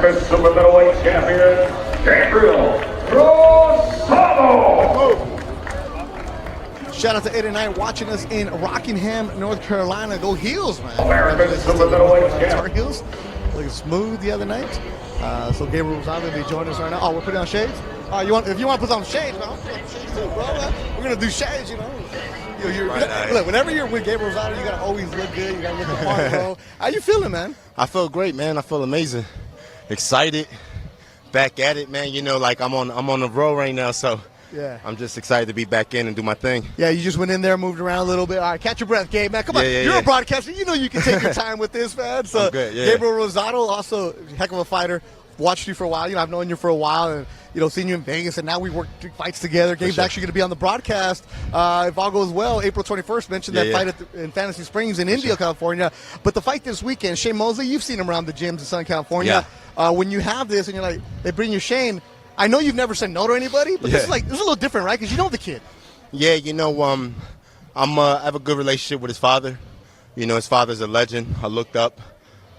American Super Middleweight Champion, Gabriel Rosado. Shout out to 89 watching us in Rockingham, North Carolina. Go Heels, man. American Super Middleweight Tar Champion. Heels. Looking smooth the other night. So Gabriel Rosado will be joining us right now. Oh, we're putting on shades? If you want to put on shades, man, I'll put on shades too, bro. We're going to do shades, you know. Look, whenever you're with Gabriel Rosado, you got to always look good. You got to look the part, bro. How you feeling, man? I feel great, man. I feel amazing. Excited. Back at it, man. You know, like I'm on the road right now, so yeah, I'm just excited to be back in and do my thing. Yeah, you just went in there, moved around a little bit. All right, catch your breath, Gabe, man. Come on. You're a broadcaster. You know you can take your time with this, man. So, I'm good, yeah. Gabriel Rosado, also a heck of a fighter. Watched you for a while. You know, I've known you for a while, and seen you in Vegas, and now we work fights together. Gabe's actually going to be on the broadcast if all goes well. April 21st. Mentioned that fight in Fantasy Springs in Indio, California. But the fight this weekend, Shane Mosley, you've seen him around the gyms in Southern California. Yeah. When you have this, and you're like, they bring you Shane. I know you've never said no to anybody, but this is a little different, right? Because you know the kid. Yeah, I have a good relationship with his father. You know, his father's a legend. I looked up,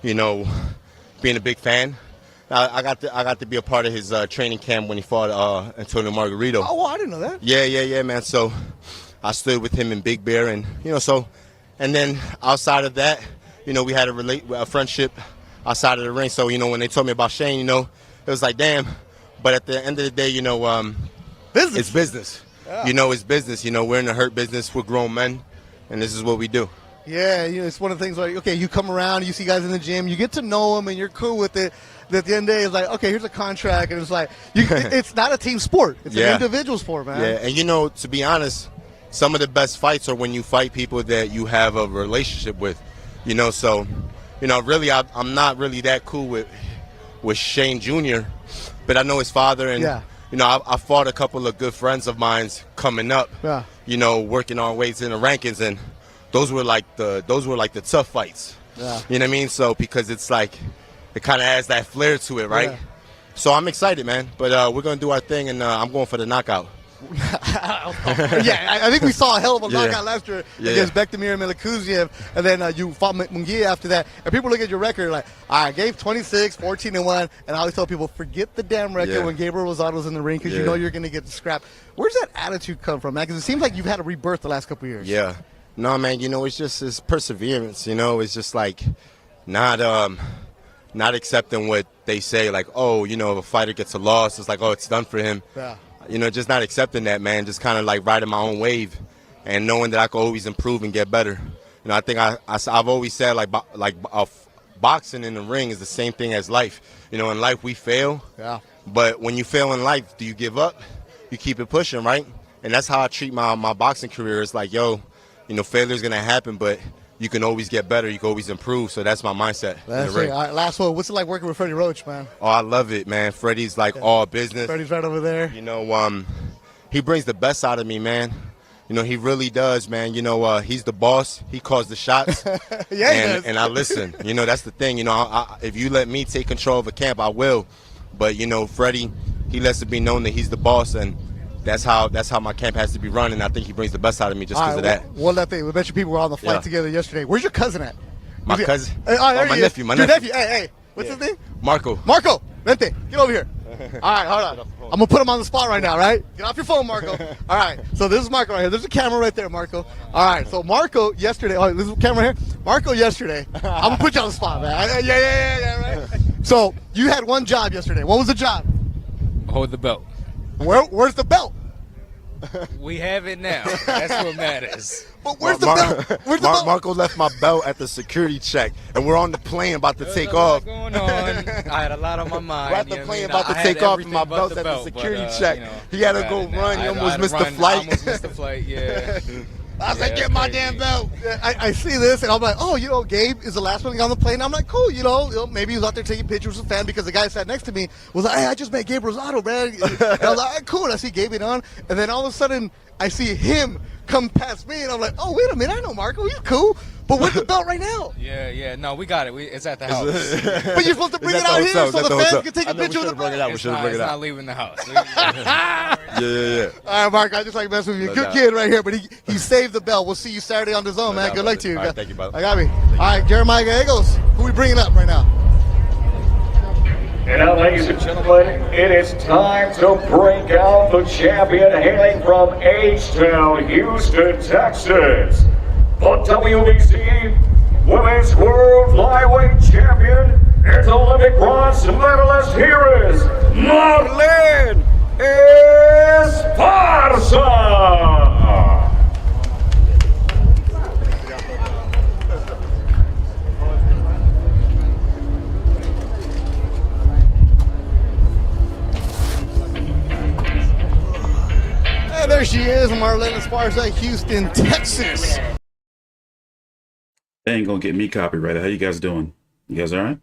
being a big fan. I got to be a part of his training camp when he fought Antonio Margarito. Oh, well, I didn't know that. Yeah, man. So I stood with him in Big Bear, and and then outside of that, we had a friendship outside of the ring. So when they told me about Shane, it was like, damn. But at the end of the day, business. It's business. Yeah. It's business. We're in the hurt business. We're grown men, and this is what we do. Yeah, it's one of the things like, okay, you come around, you see guys in the gym, you get to know them, and you're cool with it. At the end of the day, it's like, okay, here's a contract, and it's like, it's not a team sport. It's an individual sport, man. Yeah, and to be honest, some of the best fights are when you fight people that you have a relationship with, So, really, I'm not really that cool with Shane Jr., but I know his father, and I fought a couple of good friends of mine coming up. Yeah. Working our ways in the rankings, and those were like the tough fights. Yeah. You know what I mean? So because it's like it kind of has that flair to it, right? Yeah. So I'm excited, man. But we're gonna do our thing, and I'm going for the knockout. I think we saw a hell of a knockout last year against Bektemir and Milikuziev, and then you fought Munguia after that. And people look at your record like, all right, Gabe 26, 14-1, and I always tell people, forget the damn record when Gabriel Rosado's in the ring because you know you're going to get the scrap. Where's that attitude come from, man? Because it seems like you've had a rebirth the last couple of years. Yeah. No, man, it's perseverance, It's just like not accepting what they say, like, if a fighter gets a loss, it's like, it's done for him. Yeah. Just not accepting that, man. Just kind of like riding my own wave and knowing that I can always improve and get better. I think I've always said, boxing in the ring is the same thing as life. In life we fail. Yeah. But when you fail in life, do you give up? You keep it pushing, right? And that's how I treat my boxing career. It's like, failure's going to happen, but you can always get better. You can always improve. So that's my mindset. That's it. All right, last one. What's it like working with Freddie Roach, man? Oh, I love it, man. Freddie's all business. Freddie's right over there. He brings the best out of me, man. He really does, man. He's the boss. He calls the shots. He does. And I listen. That's the thing. If you let me take control of a camp, I will. But, Freddie, he lets it be known that he's the boss, and that's how my camp has to be run, and I think he brings the best out of me just because of that. One last thing. We bet you people were on the flight together yesterday. Where's your cousin at? My cousin? My nephew. Your nephew. Hey. What's his name? Marco. Vente. Get over here. All right, hold on. I'm going to put him on the spot right now, right? Get off your phone, Marco. All right. So this is Marco right here. There's a camera right there, Marco. All right. So Marco yesterday. Oh, this is a camera here. Marco yesterday. I'm going to put you on the spot, man. Yeah, right? So you had one job yesterday. What was the job? Hold the belt. Where's the belt? We have it now. That's what matters. But where's the belt? Where's the belt? Marco left my belt at the security check, and we're on the plane about to take off. Going on. I had a lot on my mind. We're at the plane about to take off, and my belt's at the security check. He had to go run. He almost missed the flight. I almost missed the flight, yeah. I was like, get my damn belt. I see this, and I'm like, Gabe is the last one on the plane. I'm like, cool, maybe he was out there taking pictures with a fan because the guy sat next to me was like, hey, I just met Gabe Rosado, man. And I was like, cool. And I see Gabe on, and then all of a sudden, I see him come past me, and I'm like, oh, wait a minute, I know Marco. He's cool. But where's the belt right now? Yeah. No, we got it. It's at the house. But you're supposed to bring it out here so the fans can take a picture of the belt. It's not leaving the house. Yeah. All right, Marco, I just like messing with you. Good kid right here, but he saved the belt. We'll see you Saturday on the Zone, man. Good luck to you. All right, thank you, brother. I got me. All right, Jeremiah Gallegos, who we bringing up right now? And ladies and gentlemen, it is time to bring out the champion hailing from H-Town, Houston, Texas. The WBC Women's World Flyweight Champion and Olympic bronze medalist. Here is Marlen Esparza. And there she is, Marlen Esparza, Houston, Texas. They ain't gonna get me copyrighted. How you guys doing? You guys all right?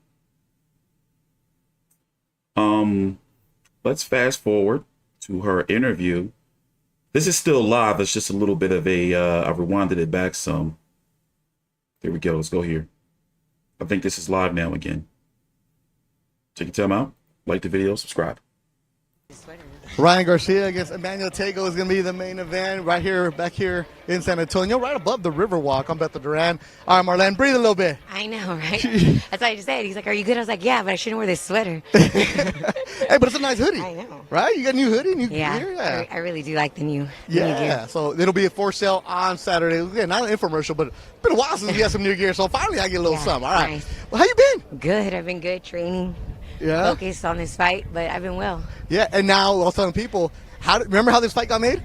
Let's fast forward to her interview. This is still live. It's just a little bit of a I rewinded it back some. There we go. Let's go here. I think this is live now again. Take your time out. Like the video. Subscribe. Ryan Garcia against Emmanuel Tagoe is going to be the main event right here, back here in San Antonio, right above the Riverwalk on Bethel Duran. All right, Marlen, breathe a little bit. I know, right? That's what I just said. He's like, "Are you good?" I was like, "Yeah, but I shouldn't wear this sweater." Hey, but it's a nice hoodie. I know. Right? You got a new hoodie, new Yeah, gear? Yeah. I really do like the new Yeah, gear. so it'll be for sale on Saturday. Again, not an infomercial, but it's been a while since we got some new gear, so finally I get a little Yeah, something. All right. nice. Well, how you been? Good. I've been good training, Yeah. focused on this fight, but I've been well. Yeah, and now I was telling people, remember how this fight got made?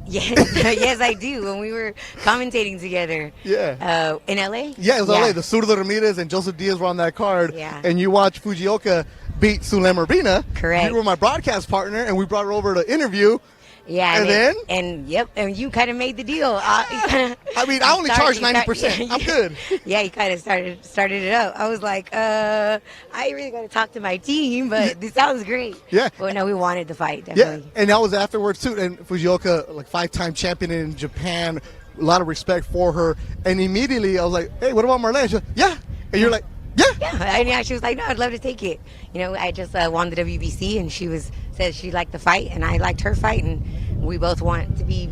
Yes, yes, I do. When we were commentating together, Yeah. in LA. Yeah, it was LA. The Zurdo Ramirez and Joseph Diaz were on that card. Yeah. And you watched Fujioka beat Sulem Urbina. Correct. You were my broadcast partner, and we brought her over to interview. Yeah, And then? and yep, and you kind of made the deal. I mean, I only charge 90%. I'm good. Yeah, you kind of started it up. I was like, I really got to talk to my team, but this sounds great. Yeah. Well, no, we wanted the fight, Yeah, definitely. and that was afterwards too. And Fujioka, like 5-time champion in Japan, a lot of respect for her. And immediately I was like, "Hey, what about Marlen?" She's like, "Yeah," and you're like, "Yeah." Yeah, she was like, "No, I'd love to take it." You know, I just won the WBC, and she said she liked the fight, and I liked her fight, and we both want to be,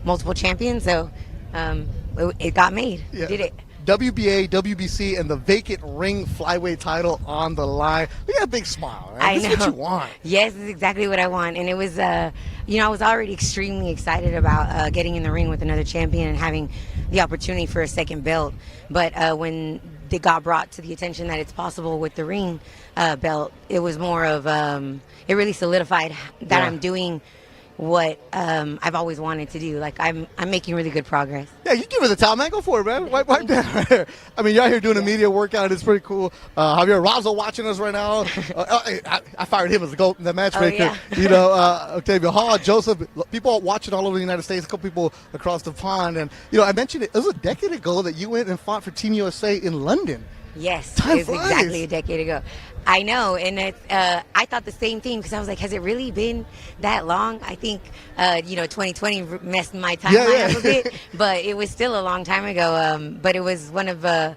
multiple champions. So it got made. Yeah. We did it. WBA, WBC, and the vacant ring flyweight title on the line. We got a big smile. Right? I This know. is what you want. Yes, this is exactly what I want. And it was, I was already extremely excited about getting in the ring with another champion and having the opportunity for a second belt. But when it got brought to the attention that it's possible with the ring belt, it was more of, it really solidified that I'm doing what I've always wanted to do. Like, I'm making really good progress. Yeah, you give her the towel, man. Go for it, man. Wipe down right here. I mean, you're out here doing a media workout. It's pretty cool. Javier Razo watching us right now. I fired him as the GOAT, the matchmaker. Oh, yeah. Octavia Hall, Joseph, people watching all over the United States, a couple people across the pond. And, I mentioned it was a decade ago that you went and fought for Team USA in London. Yes, Time it's flies. exactly a decade ago. I know, and I thought the same thing because I was like, has it really been that long? I think, 2020 messed my timeline up a bit, but it was still a long time ago. But it was one of those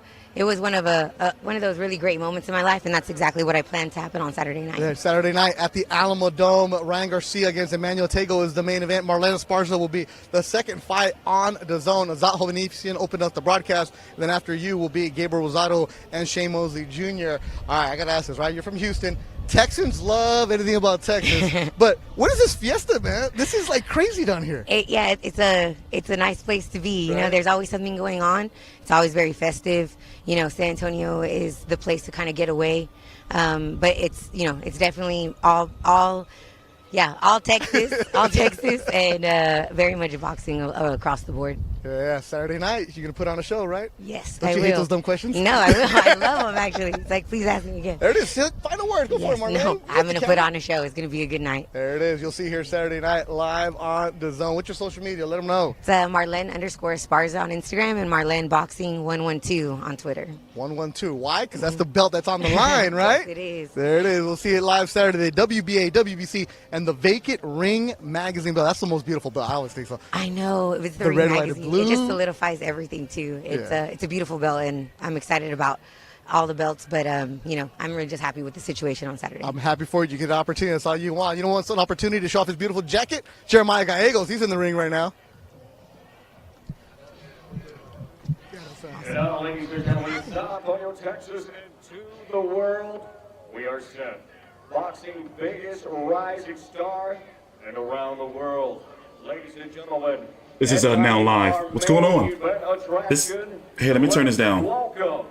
really great moments in my life, and that's exactly what I planned to happen on Saturday night. Yeah, Saturday night at the Alamo Dome. Ryan Garcia against Emmanuel Tagoe is the main event. Marlen Esparza will be the second fight on the zone. Azat Hovhannissian opened up the broadcast. And then after you will be Gabriel Rosado and Shane Mosley Jr. All right, I got to ask this, right? You're from Houston. Texans love anything about Texas. But what is this fiesta, man? This is like crazy down here. It's a nice place to be. Right. There's always something going on. It's always very festive. San Antonio is the place to kind of get away. But it's definitely all Texas, and very much boxing across the board. Yeah, Saturday night. You're going to put on a show, right? Yes, Don't I you will. hate those dumb questions? No, I will. I love them, actually. It's like, please ask me again. There it is. Final word. Go for it, Marlen. No, I'm going to put on a show. It's going to be a good night. There it is. You'll see here Saturday night live on the zone. What's your social media? Let them know. It's Marlen_Esparza on Instagram and Marlen Boxing 112 on Twitter. 112. Why? Because that's the belt that's on the line, right? Yes, it is. There it is. We'll see it live Saturday. WBA, WBC, and the vacant ring magazine belt. That's the most beautiful belt. I always think so. I know. It's the The Ring red, white, and magazine. blue. It just solidifies everything, too. It's a beautiful belt, and I'm excited about all the belts, but I'm really just happy with the situation on Saturday. I'm happy for you. You get an opportunity. That's all you want. You don't want an opportunity to show off his beautiful jacket? Jeremiah Gallegos, he's in the ring right now. And now, ladies and gentlemen, San Antonio, Texas, and to the world, we are set boxing biggest rising star and around the world. Ladies and gentlemen, This is now live. What's going on? Hey, let me turn this down. Welcome.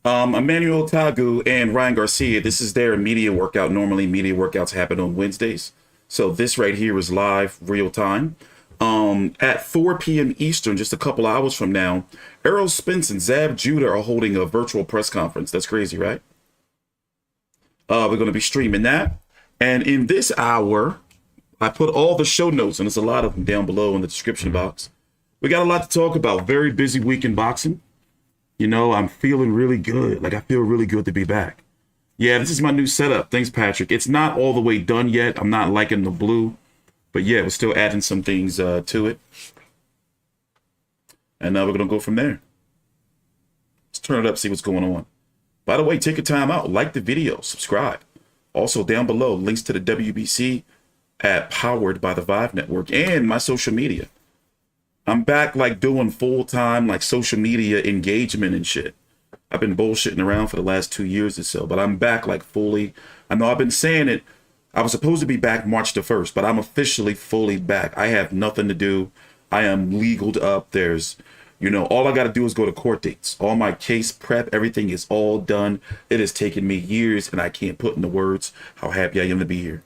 Emmanuel Tagoe and Ryan Garcia, this is their media workout. Normally, media workouts happen on Wednesdays. So this right here is live, real time. At 4 p.m. Eastern, just a couple hours from now, Errol, Spence, and Zab Judah are holding a virtual press conference. That's crazy, right? We're going to be streaming that. And in this hour, I put all the show notes, and there's a lot of them down below in the description box. We got a lot to talk about. Very busy week in boxing. You know, I'm feeling really good. Like, I feel really good to be back. Yeah, this is my new setup. Thanks, Patrick. It's not all the way done yet. I'm not liking the blue. But yeah, we're still adding some things to it. And now we're going to go from there. Let's turn it up, see what's going on. By the way, take your time out. Like the video. Subscribe. Also, down below, links to the WBC at Powered by the Vive Network and my social media. I'm back, like, doing full-time, like, social media engagement and shit. I've been bullshitting around for the last 2 years or so, but I'm back, like, fully. I know I've been saying it. I was supposed to be back March the 1st, but I'm officially fully back. I have nothing to do. I am legaled up. There's, you know, all I got to do is go to court dates. All my case prep, everything is all done. It has taken me years, and I can't put into words how happy I am to be here.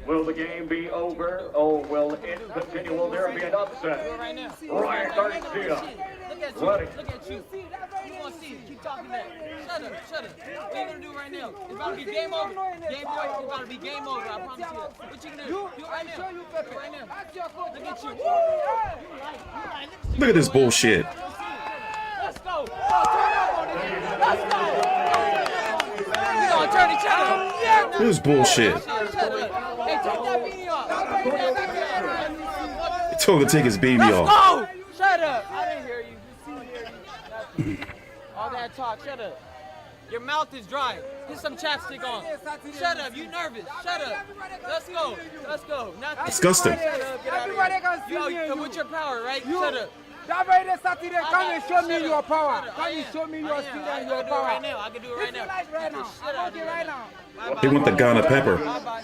Will the game be over? Oh, will it continue? Will there be an upset? Ryan Garcia. Ready. Look at you. You want to see it. Keep talking that. Shut up. Shut up. What are you going to do right now? It's about to be game over. Game boy, it's about to be game over. I promise you. What you going to do? Do it right now. Do it right now. Look at you. Look at this bullshit. Let's go. Let's go. We're going to turn each other. This is bullshit. Hey, take that beanie off. He told him to take his baby Let's off. go. Shut up. I didn't hear you. All that talk. Shut up. Your mouth is dry. Get some chapstick on. Shut up. You nervous. Shut up. Let's go. Let's go. Nothing. Disgusting. Shut up. Get out of here. Yo, with your power, right? Shut up. That very Saturday, come and show me Shut your up. power. Shut up. Come and show me your skill and your I power. can do it right now. I can do it right now. Right now. Shut I up. want it right now. Bye-bye. They want the Ghana pepper. Bye-bye.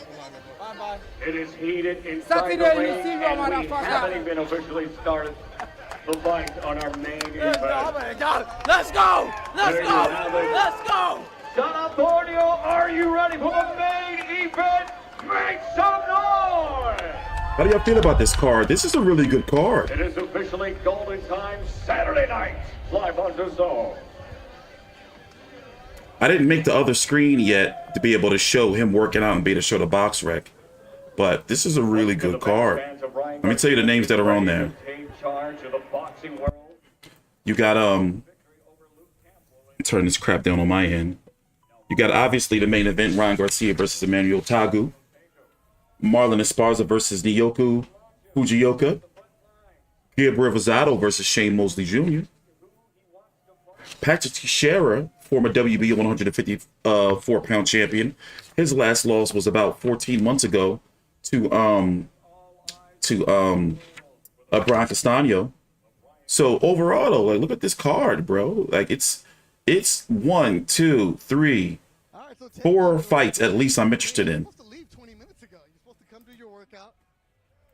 Bye-bye. It is heated inside Saturday, the you ring, see your and we motherfucker. haven't even officially started the fight on our main event. Oh my God. Let's go. Let's There you go. have it. Let's go. San Antonio, are you ready for the main event? Make some noise! How do y'all feel about this card? This is a really good card. It is officially golden time Saturday night, live on DAZN. I didn't make the other screen yet to be able to show him working out and be able to show the box rec. But this is a really good card. Let me tell you the names that are on there. You got, turn this crap down on my end. You got obviously the main event, Ryan Garcia versus Emmanuel Tagoe. Marlen Esparza versus Naoki Fujioka. Gabriel Rosado versus Shane Mosley Jr. Patrick Teixeira, former WBO 154-pound champion. His last loss was about 14 months ago to Brian Castano. So overall, though, like, look at this card, bro. Like, it's 1, 2, 3, 4 fights at least I'm interested in.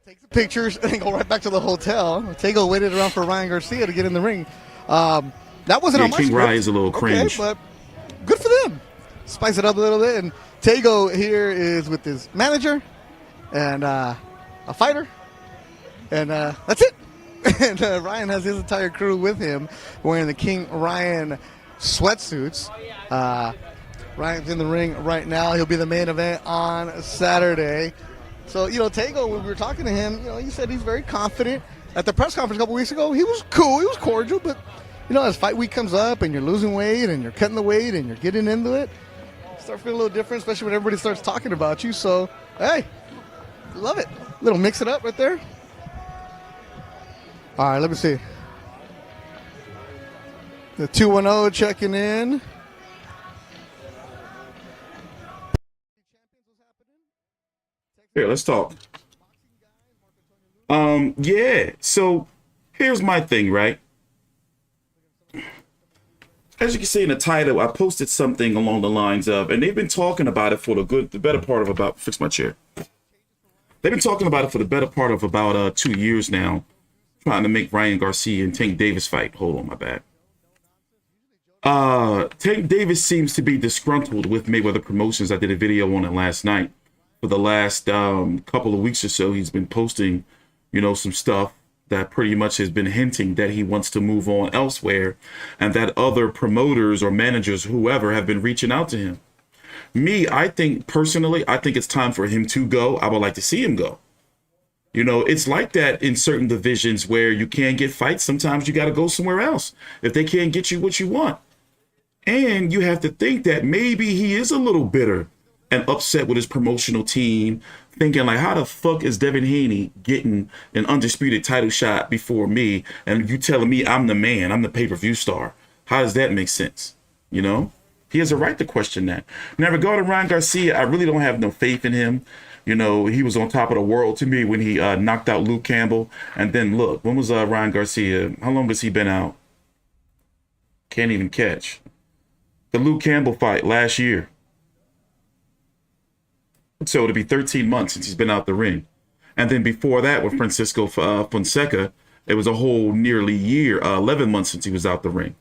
Take some pictures and go right back to the hotel. Tagoe waited around for Ryan Garcia to get in the ring. That wasn't on my King script. Rye is a little cringe. Okay, but good for them. Spice it up a little bit. And Tagoe here is with his manager and a fighter. And that's it. And Ryan has his entire crew with him wearing the King Ryan sweatsuits. Ryan's in the ring right now. He'll be the main event on Saturday. So, you know, Tagoe, when we were talking to him, you know, he said he's very confident. At the press conference a couple weeks ago, he was cool. He was cordial. But, you know, as fight week comes up and you're losing weight and you're cutting the weight and you're getting into it, you start feeling a little different, especially when everybody starts talking about you. So, hey, love it. Little mix it up right there. All right, let me see. The 210 checking in. Here, let's talk. Yeah, so here's my thing, right? As you can see in the title, I posted something along the lines of, and they've been talking about it for the better part of about, fix my chair. They've been talking about it for the better part of about 2 years now, trying to make Ryan Garcia and Tank Davis fight. Hold on, my bad. Tank Davis seems to be disgruntled with Mayweather Promotions. I did a video on it last night. For the last couple of weeks or so, he's been posting, you know, some stuff that pretty much has been hinting that he wants to move on elsewhere, and that other promoters or managers, whoever, have been reaching out to him. Me, I think personally, I think it's time for him to go. I would like to see him go. You know, it's like that in certain divisions where you can't get fights. Sometimes you got to go somewhere else if they can't get you what you want. And you have to think that maybe he is a little bitter and upset with his promotional team, thinking like, how the fuck is Devin Haney getting an undisputed title shot before me, and you telling me I'm the man, I'm the pay-per-view star? How does that make sense? You know, he has a right to question that. Now, regarding Ryan Garcia, I really don't have no faith in him. You know, he was on top of the world to me when he knocked out Luke Campbell. And then look, when was Ryan Garcia? How long has he been out? Can't even catch. The Luke Campbell fight last year. So it'll be 13 months since he's been out the ring. And then before that, with Francisco Fonseca, it was a whole nearly year, 11 months since he was out the ring.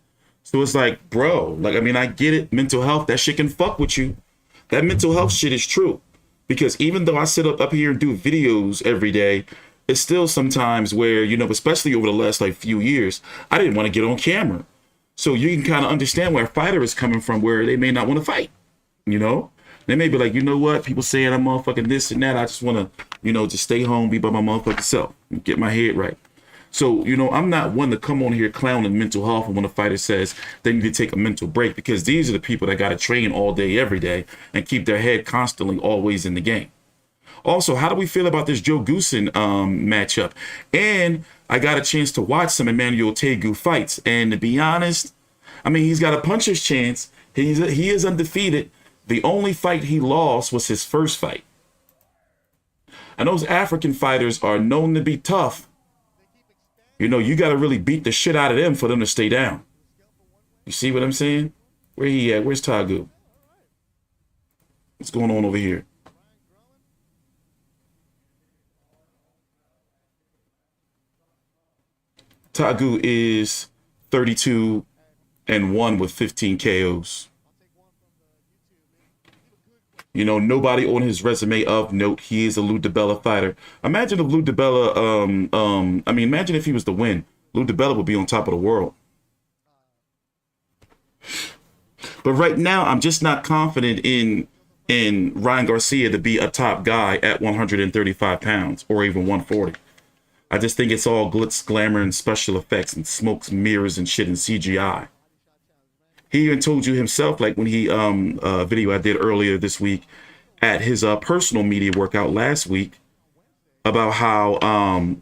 So it's like, bro, like, I mean, I get it. Mental health, that shit can fuck with you. That mental health shit is true. Because even though I sit up here and do videos every day, it's still sometimes where, you know, especially over the last like few years, I didn't want to get on camera. So you can kind of understand where a fighter is coming from, where they may not want to fight, you know? They may be like, you know what? People saying I'm motherfucking this and that. I just want to, you know, just stay home, be by my motherfucking self, and get my head right. So, you know, I'm not one to come on here clowning mental health when a fighter says they need to take a mental break, because these are the people that got to train all day, every day, and keep their head constantly always in the game. Also, how do we feel about this Joe Goossen matchup? And I got a chance to watch some Emmanuel Tagoe fights. And to be honest, I mean, he's got a puncher's chance. He is undefeated. The only fight he lost was his first fight. And those African fighters are known to be tough. You know, you got to really beat the shit out of them for them to stay down. You see what I'm saying? Where he at? Where's Tagoe? What's going on over here? Tagoe is 32-1 with 15 KOs. You know, nobody on his resume of note. He is a Lou DiBella fighter. Imagine if Lou DiBella, imagine if he was to win. Lou DiBella would be on top of the world. But right now, I'm just not confident in Ryan Garcia to be a top guy at 135 pounds or even 140. I just think it's all glitz, glamour, and special effects and smokes, mirrors, and shit and CGI. He even told you himself, like when he video I did earlier this week at his personal media workout last week, about how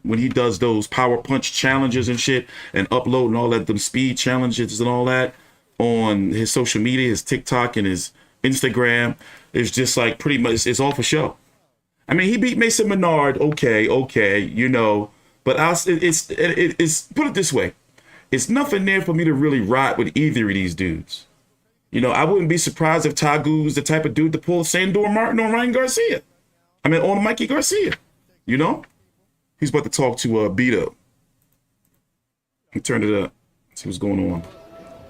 when he does those power punch challenges and shit and uploading all that, them speed challenges and all that on his social media, his TikTok and his Instagram, it's just like pretty much it's all for show. I mean, he beat Mason Menard, okay, you know, but it's put it this way. It's nothing there for me to really ride with either of these dudes. You know, I wouldn't be surprised if Tagoe was the type of dude to pull Sandor Martin on Ryan Garcia. I mean, on Mikey Garcia. You know? He's about to talk to Beto. He turned it up. See what's going on.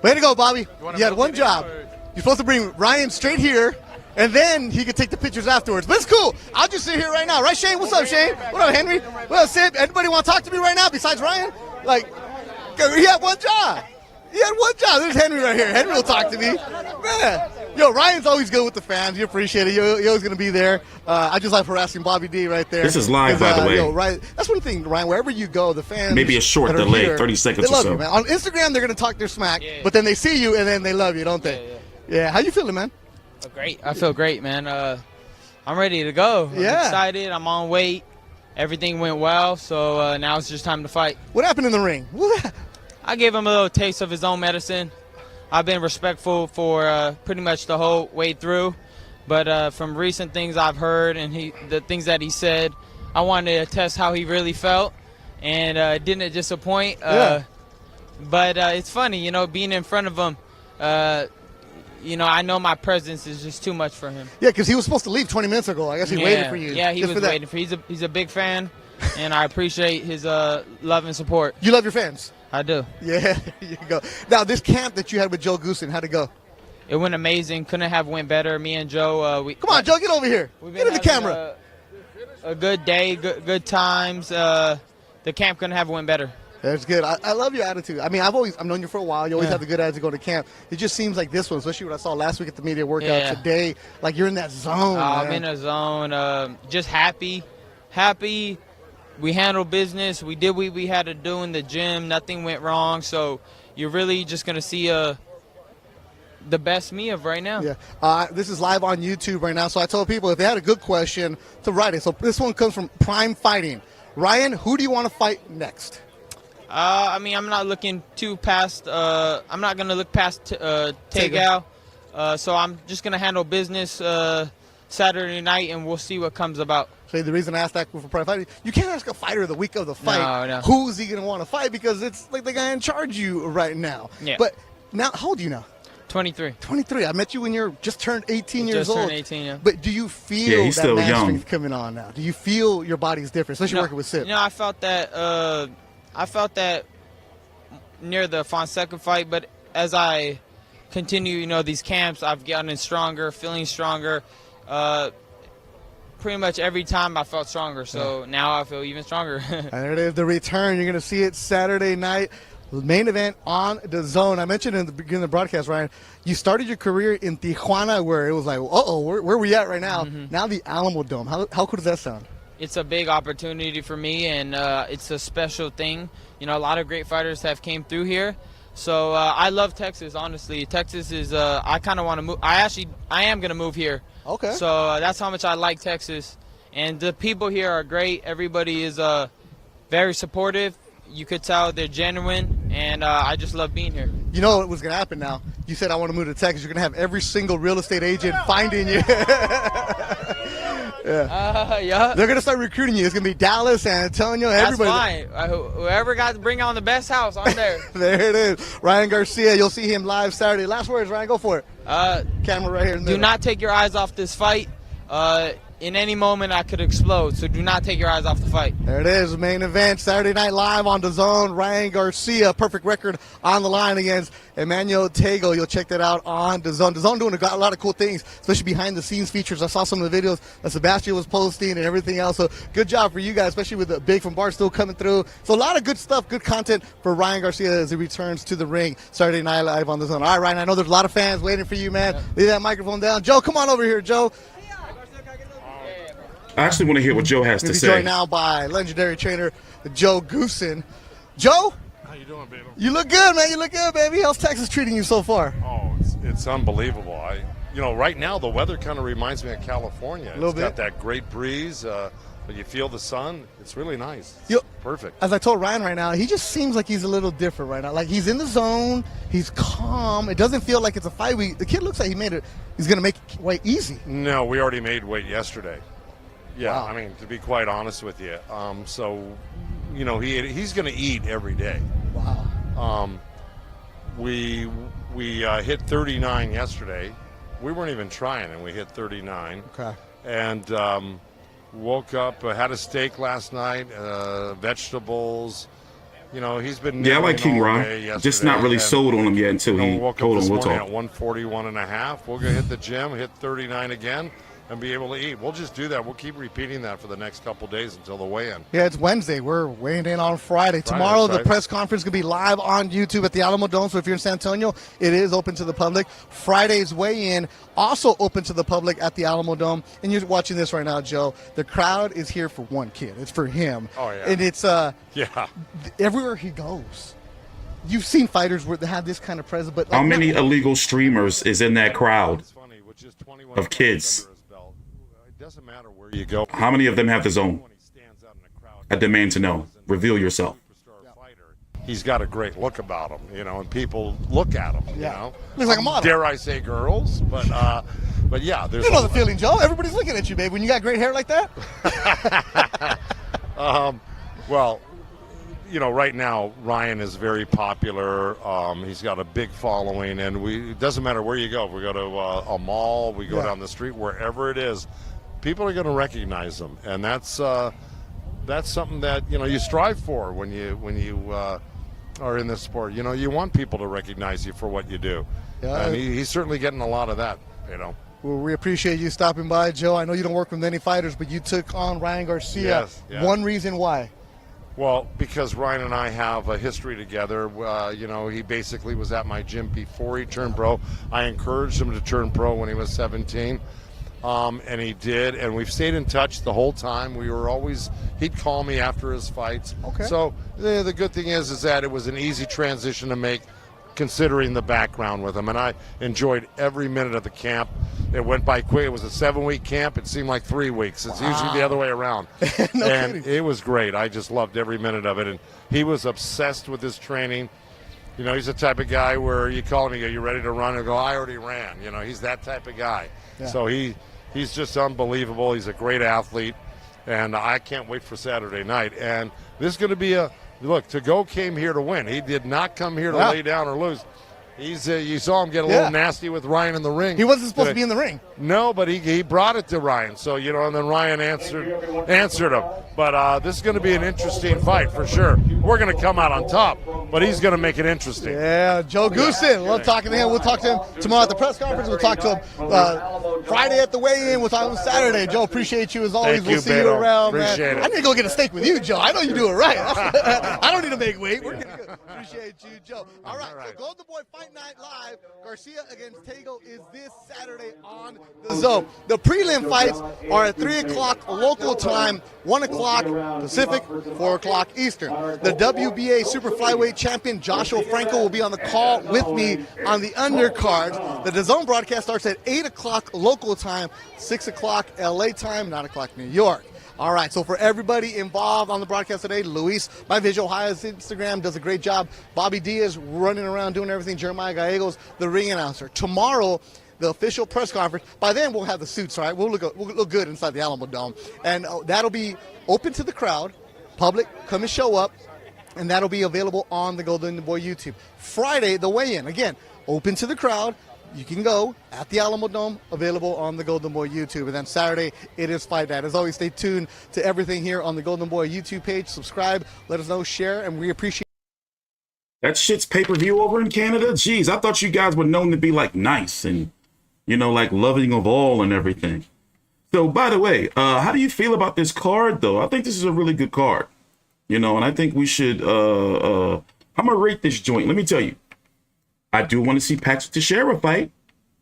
Way to go, Bobby. You had one job. You're supposed to bring Ryan straight here, and then he could take the pictures afterwards. But it's cool. I'll just sit here right now. Right, Shane? What's up, Shane? What up, Henry? What up, Sid? Anybody want to talk to me right now besides Ryan? Like, he had one job. There's Henry right here. Henry will talk to me. Man. Yo, Ryan's always good with the fans. You appreciate it. You're always going to be there. I just like harassing Bobby D right there. This is live, by the way. Yo, Ryan, that's one thing, Ryan. Wherever you go, the fans. Maybe a short delay, here, 30 seconds they love or so. You, man. On Instagram, they're going to talk their smack, but then they see you and then they love you, don't they? Yeah. How you feeling, man? Great. I feel great, man. I'm ready to go. I'm excited. I'm on weight. Everything went well, so now it's just time to fight. What happened in the ring? I gave him a little taste of his own medicine. I've been respectful for pretty much the whole way through, but from recent things I've heard and the things that he said, I wanted to test how he really felt, and didn't disappoint. But it's funny, you know, being in front of him. I know my presence is just too much for him. Yeah, because he was supposed to leave 20 minutes ago. I guess he waited for you. Yeah, he was waiting for. He's a big fan, and I appreciate his love and support. You love your fans. I do. Yeah, there you go. Now, this camp that you had with Joe Goossen, how'd it go? It went amazing. Couldn't have went better. Me and Joe. Come on, Joe, get over here. Get in the camera. A good day, good times. The camp couldn't have went better. That's good. I love your attitude. I mean, I've known you for a while. You always have the good attitude going to camp. It just seems like this one, especially what I saw last week at the media workout today. Like you're in that zone. I'm in a zone. Just happy. We handled business. We did what we had to do in the gym. Nothing went wrong. So you're really just gonna see the best me of right now. Yeah. This is live on YouTube right now. So I told people if they had a good question to write it. So this one comes from Prime Fighting. Ryan, who do you want to fight next? I'm not looking too past. I'm not gonna look past Tagoe. So I'm just gonna handle business Saturday night, and we'll see what comes about. So the reason I asked that for private fighting, you can't ask a fighter the week of the fight who's he gonna want to fight because it's like the guy in charge of you right now. Yeah. But now, how old are you now? 23. 23. I met you when you're just turned 18 years old. Just turned 18, yeah. But do you feel he's that still man young. strength coming on now? Do you feel your body's different, especially working with Sip? I felt that. I felt that near the Fonseca fight, but as I continue, these camps, I've gotten stronger, feeling stronger. Pretty much every time I felt stronger, so now I feel even stronger. And there it is, the return. You're going to see it Saturday night. Main event on the zone. I mentioned in the beginning of the broadcast, Ryan, you started your career in Tijuana where it was like, where are we at right now? Mm-hmm. Now the Alamo Dome. How cool does that sound? It's a big opportunity for me, and it's a special thing. A lot of great fighters have came through here. So I love Texas, honestly. Texas is, I kind of want to move. I am going to move here. Okay. So that's how much I like Texas. And the people here are great. Everybody is very supportive. You could tell they're genuine, and I just love being here. You know what was going to happen now? You said I want to move to Texas. You're going to have every single real estate agent finding you. Yeah. They're going to start recruiting you. It's going to be Dallas, San Antonio, everybody. That's fine. Whoever got to bring on the best house, I'm there. There it is. Ryan Garcia, you'll see him live Saturday. Last words, Ryan, go for it. Camera right here in the middle. Do not take your eyes off this fight. In any moment, I could explode, so do not take your eyes off the fight. There it is, main event, Saturday Night Live on DAZN. Ryan Garcia, perfect record on the line against Emmanuel Tagoe. You'll check that out on DAZN. DAZN doing a lot of cool things, especially behind-the-scenes features. I saw some of the videos that Sebastian was posting and everything else, so good job for you guys, especially with the Big from Bar still coming through. So a lot of good stuff, good content for Ryan Garcia as he returns to the ring Saturday Night Live on DAZN. All right, Ryan, I know there's a lot of fans waiting for you, man. Yeah. Leave that microphone down. Joe, come on over here, Joe. I actually want to hear what Joe has to say. Joined now by legendary trainer Joe Goossen. Joe? How you doing, baby? You look good, man. You look good, baby. How's Texas treating you so far? Oh, it's unbelievable. Right now the weather kind of reminds me of California. It's got that great breeze, but you feel the sun. It's really nice. It's perfect. As I told Ryan right now, he just seems like he's a little different right now. Like he's in the zone. He's calm. It doesn't feel like it's a fight week. The kid looks like he's going to make it weight easy. No, we already made weight yesterday. Yeah, wow. I mean, to be quite honest with you. He's going to eat every day. Wow. We hit 39 yesterday. We weren't even trying, and we hit 39. Okay. And woke up, had a steak last night, vegetables. He's been I like King Ron. Just not really sold on him yet until he told him we'll talk. At 141.5. We're going to hit the gym, hit 39 again, and be able to eat. We'll just do that. We'll keep repeating that for the next couple days until the weigh-in. Yeah, it's Wednesday. We're weighing in on Friday. Tomorrow, the press conference will be live on YouTube at the Alamo Dome. So if you're in San Antonio, it is open to the public. Friday's weigh-in also open to the public at the Alamo Dome. And you're watching this right now, Joe. The crowd is here for one kid. It's for him. Oh, yeah. And it's everywhere he goes. You've seen fighters where they have this kind of presence. But how many illegal streamers is in that crowd of kids? Doesn't matter where you go. How many of them have the zone? I demand to know. Reveal yourself. He's got a great look about him, and people look at him, Looks like a model. Dare I say girls, but yeah. There's the feeling, Joe. Everybody's looking at you, babe. When you got great hair like that. Well, right now Ryan is very popular. He's got a big following, and it doesn't matter where you go. If we go to a mall, we go down the street, wherever it is, people are going to recognize him, and that's something that you strive for when you are in this sport. You want people to recognize you for what you do, and he's certainly getting a lot of that. Well, we appreciate you stopping by, Joe. I know you don't work with many fighters, but you took on Ryan Garcia. Yes, yeah. One reason why? Well, because Ryan and I have a history together. He basically was at my gym before he turned pro. I encouraged him to turn pro when he was 17, and he did. And we've stayed in touch the whole time. He'd call me after his fights. Okay. So the good thing is that it was an easy transition to make, considering the background with him, and I enjoyed every minute of the camp. It went by quick. It was a 7-week camp. It seemed like 3 weeks. It's usually the other way around. No and kidding. it was great. I just loved every minute of it, and he was obsessed with his training. He's the type of guy where you call him, you go, "You ready to run?" And go, "I already ran." He's that type of guy. Yeah. So he's just unbelievable. He's a great athlete, and I can't wait for Saturday night. And this is going to be look, Tagoe came here to win. He did not come here to lay down or lose. You saw him get a little nasty with Ryan in the ring. He wasn't supposed to be in the ring. No, but he brought it to Ryan. So, and then Ryan answered him. But this is going to be an interesting fight for sure. We're going to come out on top, but he's going to make it interesting. Yeah, Joe Goossen. Love talking to him. We'll talk to him tomorrow at the press conference. We'll talk to him Friday at the weigh-in. We'll talk to him Saturday. Joe, appreciate you as always. Thank we'll you, see you around, appreciate man. it. I need to go get a steak with you, Joe. I know you do it right. I don't need to make weight. We're good. Appreciate you, Joe. All right, so Golden Boy Fight Night Live. Garcia against Tagoe is this Saturday on the Zone. The prelim fights are at 3 o'clock local time, 1 o'clock Pacific, 4 o'clock Eastern. The WBA Super Flyweight Champion Joshua Franco will be on the call with me on the undercard. The DAZN broadcast starts at 8 o'clock local time, 6 o'clock LA time, 9 o'clock New York. All right, so for everybody involved on the broadcast today, Luis, my Visual Highest Instagram, does a great job. Bobby Diaz running around doing everything. Jeremiah Gallegos, the ring announcer. Tomorrow, the official press conference. By then, we'll have the suits, all right? We'll look good inside the Alamo Dome. And that'll be open to the crowd. Public, come and show up. And that'll be available on the Golden Boy YouTube. Friday, the weigh-in. Again, open to the crowd. You can go at the Alamo Dome, available on the Golden Boy YouTube. And then Saturday, it is Fight Night. As always, stay tuned to everything here on the Golden Boy YouTube page. Subscribe, let us know, share, and we appreciate that shit's pay-per-view over in Canada? Jeez, I thought you guys were known to be, like, nice and, like, loving of all and everything. So, by the way, how do you feel about this card, though? I think this is a really good card. And I think we should, I'm going to rate this joint. Let me tell you. I do want to see Patrick Teixeira fight.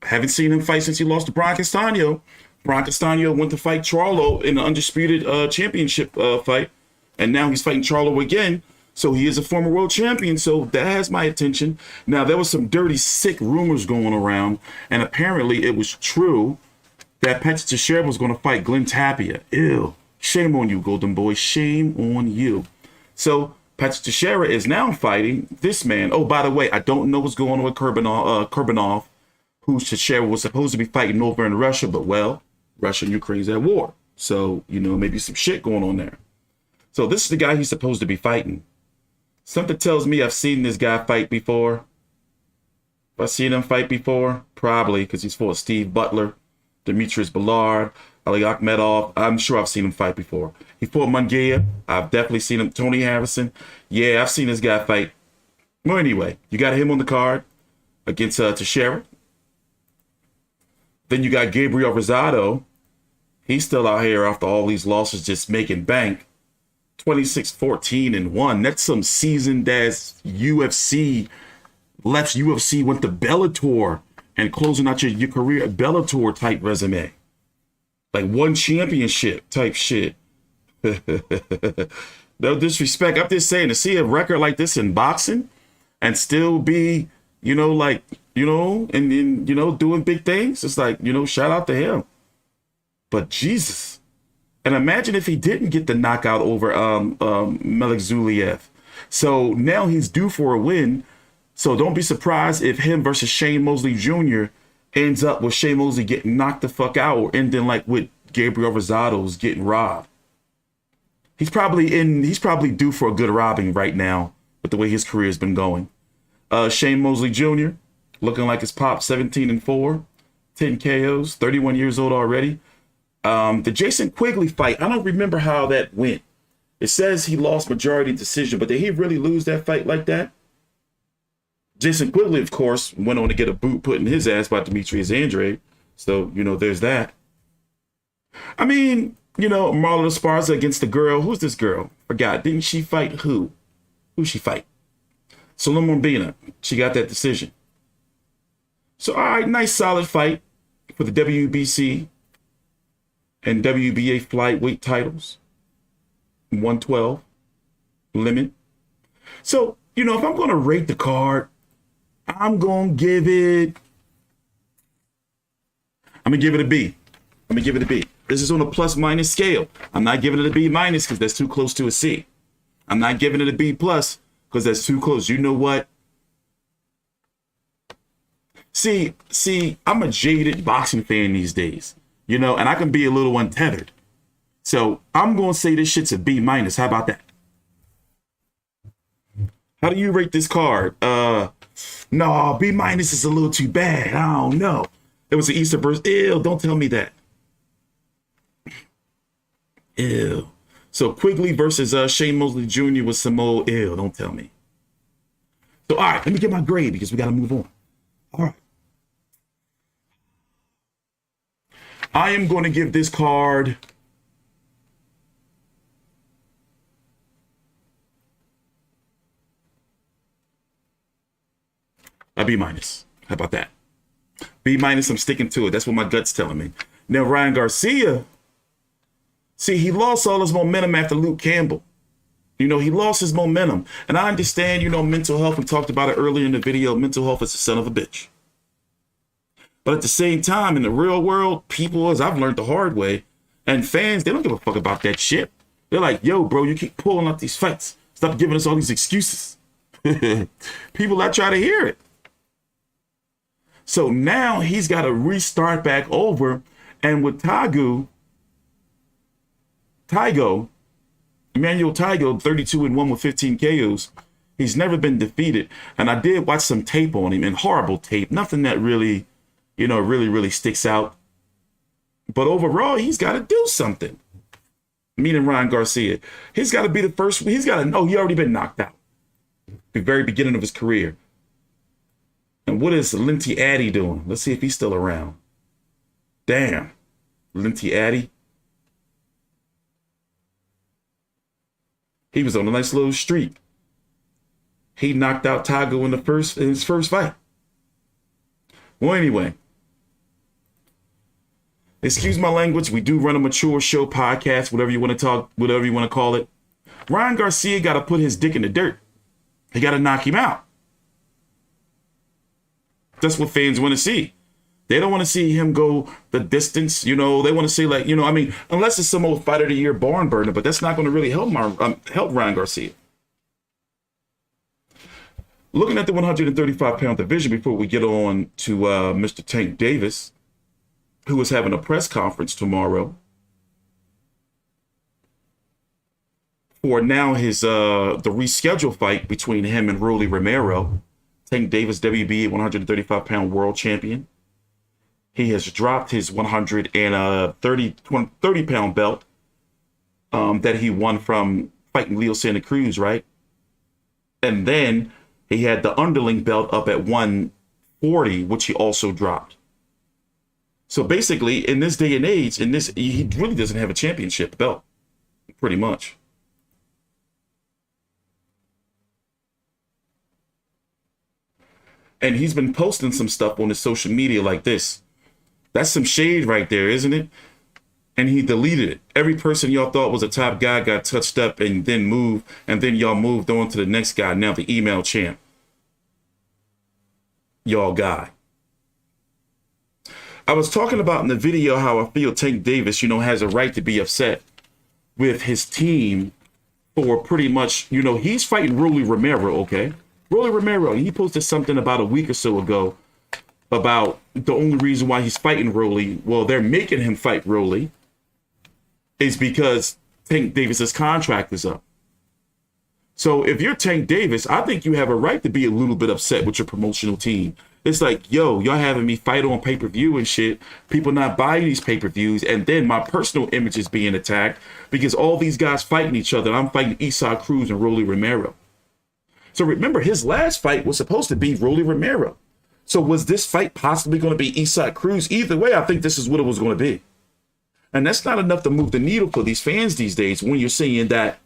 I haven't seen him fight since he lost to Brian Castaño. Brian Castaño went to fight Charlo in the undisputed championship fight, and now he's fighting Charlo again. So he is a former world champion, so that has my attention. Now, there was some dirty, sick rumors going around, and apparently it was true that Patrick Teixeira was going to fight Glenn Tapia. Ew. Shame on you, Golden Boy. Shame on you. So Patrick Teixeira is now fighting this man. Oh, by the way, I don't know what's going on with Kurbanov, who Teixeira was supposed to be fighting over in Russia, but, well, Russia and Ukraine's at war. So, maybe some shit going on there. So this is the guy he's supposed to be fighting. Something tells me I've seen this guy fight before. Have I seen him fight before? Probably, because he's full of Steve Butler, Demetrius Ballard, Ali Akhmedov. I'm sure I've seen him fight before. He fought Munguia. I've definitely seen him. Tony Harrison. Yeah, I've seen this guy fight. Well, anyway, you got him on the card against Teixeira. Then you got Gabriel Rosado. He's still out here after all these losses, just making bank. 26-14-1. That's some seasoned ass UFC. Left UFC, went to Bellator and closing out your career at Bellator type resume. Like one championship type shit. No disrespect. I'm just saying, to see a record like this in boxing and still be, doing big things. It's like, shout out to him. But Jesus. And imagine if he didn't get the knockout over Melik Zuliev. So now he's due for a win. So don't be surprised if him versus Shane Mosley Jr. ends up with Shane Mosley getting knocked the fuck out, or ending like with Gabriel Rosado's getting robbed. He's probably due for a good robbing right now with the way his career has been going. Shane Mosley Jr. looking like his pop, 17-4, 10 KOs, 31 years old already. The Jason Quigley fight, I don't remember how that went. It says he lost majority decision, but did he really lose that fight like that? Jason Quigley, of course, went on to get a boot put in his ass by Demetrius Andrade. So, there's that. I mean, Marlen Esparza against the girl. Who's this girl? Forgot. Didn't she fight who? Who'd she fight? Solomon Bina. She got that decision. So, all right, nice solid fight for the WBC and WBA flyweight titles. 112 limit. So, if I'm going to rate the card, I'm going to give it a B. This is on a plus minus scale. I'm not giving it a B minus because that's too close to a C. I'm not giving it a B plus because that's too close. You know what? See, I'm a jaded boxing fan these days, and I can be a little untethered. So I'm going to say this shit's a B minus. How about that? How do you rate this card? No, B minus is a little too bad. I don't know. It was an Easter versus. Ew, don't tell me that. Ew. So Quigley versus Shane Mosley Jr. was some old ew. Don't tell me. So, all right, let me get my grade because we got to move on. All right. I am going to give this card a B minus. How about that? B minus, I'm sticking to it. That's what my gut's telling me. Now, Ryan Garcia, see, he lost all his momentum after Luke Campbell. He lost his momentum. And I understand, mental health. We talked about it earlier in the video. Mental health is a son of a bitch. But at the same time, in the real world, people, as I've learned the hard way, and fans, they don't give a fuck about that shit. They're like, yo, bro, you keep pulling up these fights. Stop giving us all these excuses. People that try to hear it. So now he's got to restart back over. And with Emmanuel Tagoe, 32-1 with 15 KOs. He's never been defeated. And I did watch some tape on him, and horrible tape. Nothing that really, really sticks out. But overall, he's got to do something. Meaning Ryan Garcia. He's got to be the first. He's got to know he already been knocked out. The very beginning of his career. And what is Linty Addy doing? Let's see if he's still around. Damn. Linty Addy. He was on a nice little streak. He knocked out Tagoe in his first fight. Well, anyway. Excuse my language. We do run a mature show podcast, whatever you want to call it. Ryan Garcia got to put his dick in the dirt. He got to knock him out. That's what fans want to see. They don't want to see him go the distance. They want to see unless it's some old fight of the year barn burner, but that's not going to really help Ryan Garcia. Looking at the 135-pound division before we get on to Mr. Tank Davis, who is having a press conference tomorrow for now his the rescheduled fight between him and Romero. Tank Davis, WBA 135-pound world champion. He has dropped his 130-pound belt that he won from fighting Leo Santa Cruz, right? And then he had the underling belt up at 140, which he also dropped. So basically, in this day and age, he really doesn't have a championship belt, pretty much. And he's been posting some stuff on his social media like this. That's some shade right there, isn't it? And he deleted it. Every person y'all thought was a top guy got touched up and then moved. And then y'all moved on to the next guy. Now the email champ. Y'all guy. I was talking about in the video how I feel Tank Davis, has a right to be upset with his team for pretty much, he's fighting Romero, okay? Romero, he posted something about a week or so ago about the only reason why he's fighting Rolly. Well, they're making him fight Rolly is because Tank Davis's contract is up. So if you're Tank Davis, I think you have a right to be a little bit upset with your promotional team. It's like, yo, y'all having me fight on pay-per-view and shit. People not buying these pay-per-views. And then my personal image is being attacked because all these guys fighting each other. I'm fighting Cruz and Rolly Romero. So remember, his last fight was supposed to be Rolly Romero. So was this fight possibly going to be Cruz? Either way, I think this is what it was going to be. And that's not enough to move the needle for these fans these days when you're seeing that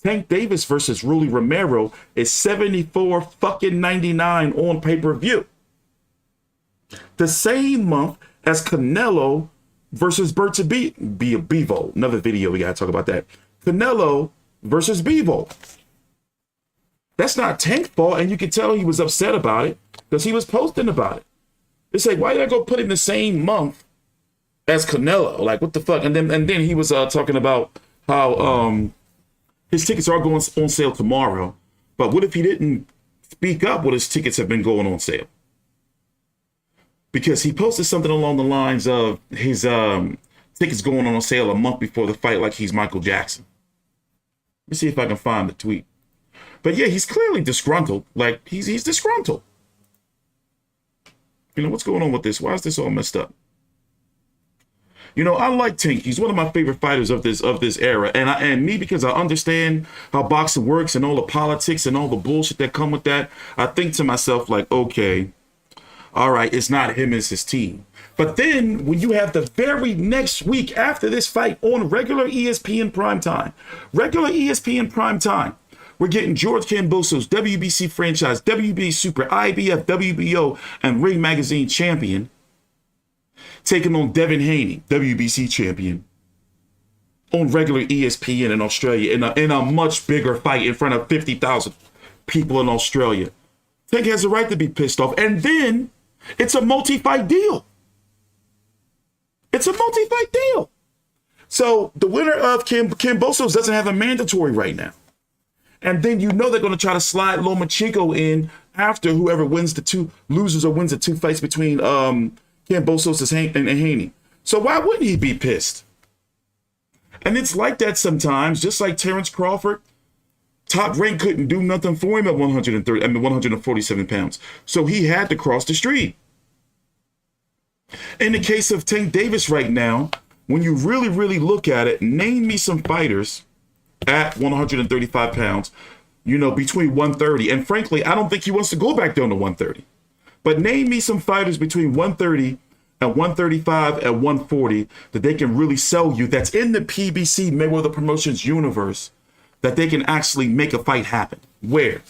Tank Davis versus Rolly Romero is 74 fucking 99 on pay-per-view. The same month as Canelo versus Berta Bivol. Another video, we gotta talk about that. Canelo versus Bivol. That's not Tank's fault, and you can tell he was upset about it because he was posting about it. It's like, why did I go put in the same month as Canelo? Like, what the fuck? And then he was talking about how his tickets are going on sale tomorrow. But what if he didn't speak up what his tickets have been going on sale? Because he posted something along the lines of his tickets going on sale a month before the fight like he's Michael Jackson. Let me see if I can find the tweet. But yeah, he's clearly disgruntled. Like, he's disgruntled. You know, what's going on with this? Why is this all messed up? You know, I like Tank. He's one of my favorite fighters of this era. And me, because I understand how boxing works and all the politics and all the bullshit that come with that, I think to myself, like, okay, all right, it's not him, it's his team. But then when you have the very next week after this fight on regular ESPN primetime, we're getting George Kambosos, WBC franchise, WBC Super, IBF, WBO, and Ring Magazine champion, taking on Devin Haney, WBC champion, on regular ESPN in Australia in a much bigger fight in front of 50,000 people in Australia. Tank has a right to be pissed off. And then it's a multi-fight deal. It's a multi-fight deal. So the winner of Kambosos doesn't have a mandatory right now. And then you know they're going to try to slide Lomachenko in after whoever loses or wins the two fights between Kambosos and Haney. So why wouldn't he be pissed? And it's like that sometimes, just like Terrence Crawford. Top Rank couldn't do nothing for him at 147 pounds. So he had to cross the street. In the case of Tank Davis right now, when you really, really look at it, name me some fighters at 135 pounds, you know, between 130. And frankly, I don't think he wants to go back down to 130. But name me some fighters between 130 and 135 and 140 that they can really sell you, that's in the PBC Mayweather Promotions universe, that they can actually make a fight happen. Where?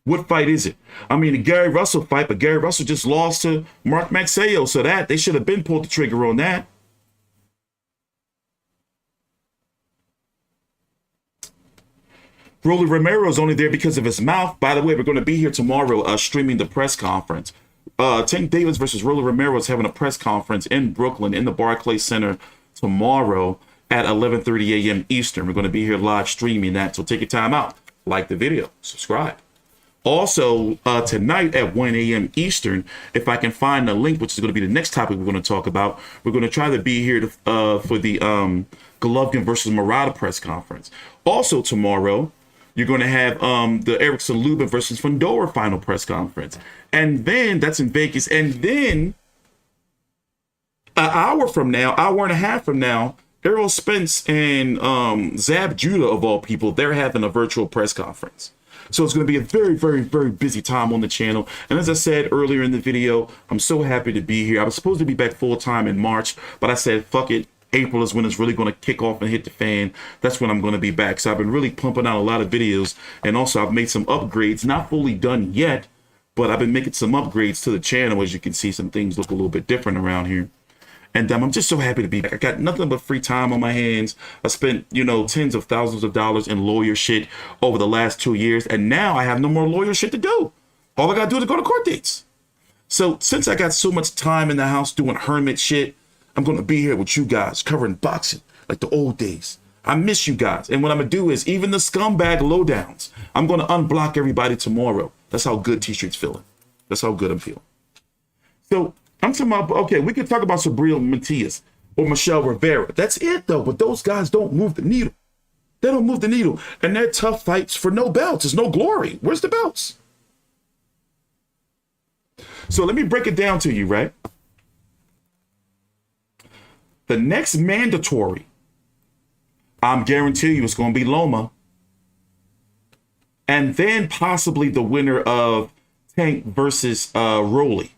What fight is it? I mean, the Gary Russell fight, but Gary Russell just lost to Mark Maxeo, so that they should have been pulled the trigger on that. Rolly Romero is only there because of his mouth. By the way, we're going to be here tomorrow streaming the press conference. Tank Davis versus Rolly Romero is having a press conference in Brooklyn in the Barclays Center tomorrow at 11:30 a.m. Eastern. We're going to be here live streaming that, so take your time out. Like the video, subscribe. Also, tonight at 1 a.m. Eastern, if I can find the link, which is going to be the next topic we're going to talk about, we're going to try to be here for the Golovkin versus Murata press conference. Also tomorrow, you're going to have the Erickson Lubin versus Fundora final press conference. And then, that's in Vegas. And then, an hour and a half from now, Errol Spence and Zab Judah, of all people, they're having a virtual press conference. So it's going to be a very, very, very busy time on the channel. And as I said earlier in the video, I'm so happy to be here. I was supposed to be back full time in March, but I said, fuck it. April is when it's really going to kick off and hit the fan. That's when I'm going to be back. So I've been really pumping out a lot of videos. And also I've made some upgrades, not fully done yet, but I've been making some upgrades to the channel. As you can see, some things look a little bit different around here. And I'm just so happy to be back. I got nothing but free time on my hands. I spent, you know, tens of thousands of dollars in lawyer shit over the last 2 years. And now I have no more lawyer shit to do. All I got to do is go to court dates. So since I got so much time in the house doing hermit shit, I'm going to be here with you guys covering boxing like the old days. I miss you guys. And what I'm going to do is, even the scumbag lowdowns, I'm going to unblock everybody tomorrow. That's how good T-Street's feeling. That's how good I'm feeling. So I'm talking about, okay, we could talk about Sabrina Matias or Michelle Rivera. That's it, though. But those guys don't move the needle. They don't move the needle. And they're tough fights for no belts. There's no glory. Where's the belts? So let me break it down to you, right? The next mandatory, I'm guaranteeing you it's going to be Loma. And then possibly the winner of Tank versus Rowley.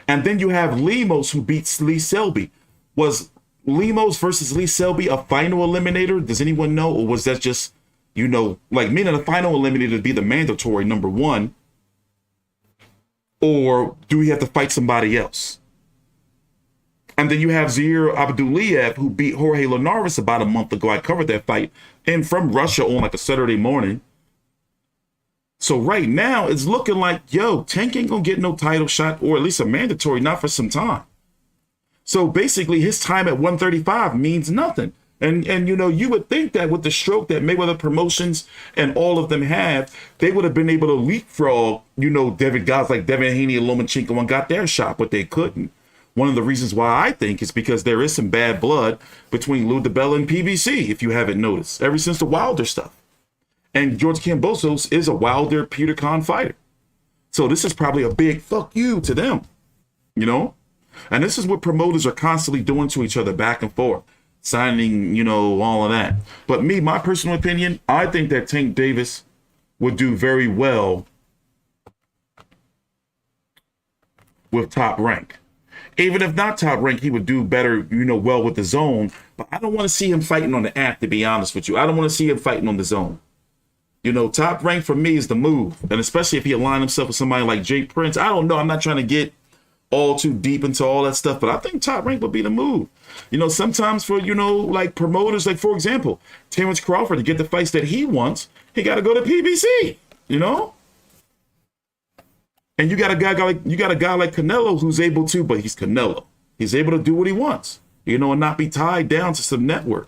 And then you have Lemos, who beats Lee Selby. Was Lemos versus Lee Selby a final eliminator? Does anyone know? Or was that just, like meaning a final eliminator to be the mandatory number one? Or do we have to fight somebody else? And then you have Zaire Abdulayev, who beat Jorge Linares about a month ago. I covered that fight. And from Russia on like a Saturday morning. So right now, it's looking like, Tank ain't going to get no title shot, or at least a mandatory, not for some time. So basically, his time at 135 means nothing. And you would think that with the stroke that Mayweather Promotions and all of them have, they would have been able to leapfrog, guys like Devin Haney and Lomachenko and got their shot, but they couldn't. One of the reasons why I think is because there is some bad blood between Lou DiBella and PBC, if you haven't noticed, ever since the Wilder stuff. And George Kambosos is a Wilder Peter Kahn fighter. So this is probably a big fuck you to them, And this is what promoters are constantly doing to each other back and forth, signing, all of that. But my personal opinion, I think that Tank Davis would do very well with Top Rank. Even if not Top Rank, he would do better, well with the zone. But I don't want to see him fighting on the app, to be honest with you. I don't want to see him fighting on the zone. Top Rank for me is the move. And especially if he aligned himself with somebody like Jay Prince. I don't know. I'm not trying to get all too deep into all that stuff, but I think Top Rank would be the move. Sometimes for, like promoters, like for example, Terrence Crawford, to get the fights that he wants, he got to go to PBC, And you got a guy like Canelo who's able to, but he's Canelo. He's able to do what he wants, and not be tied down to some network.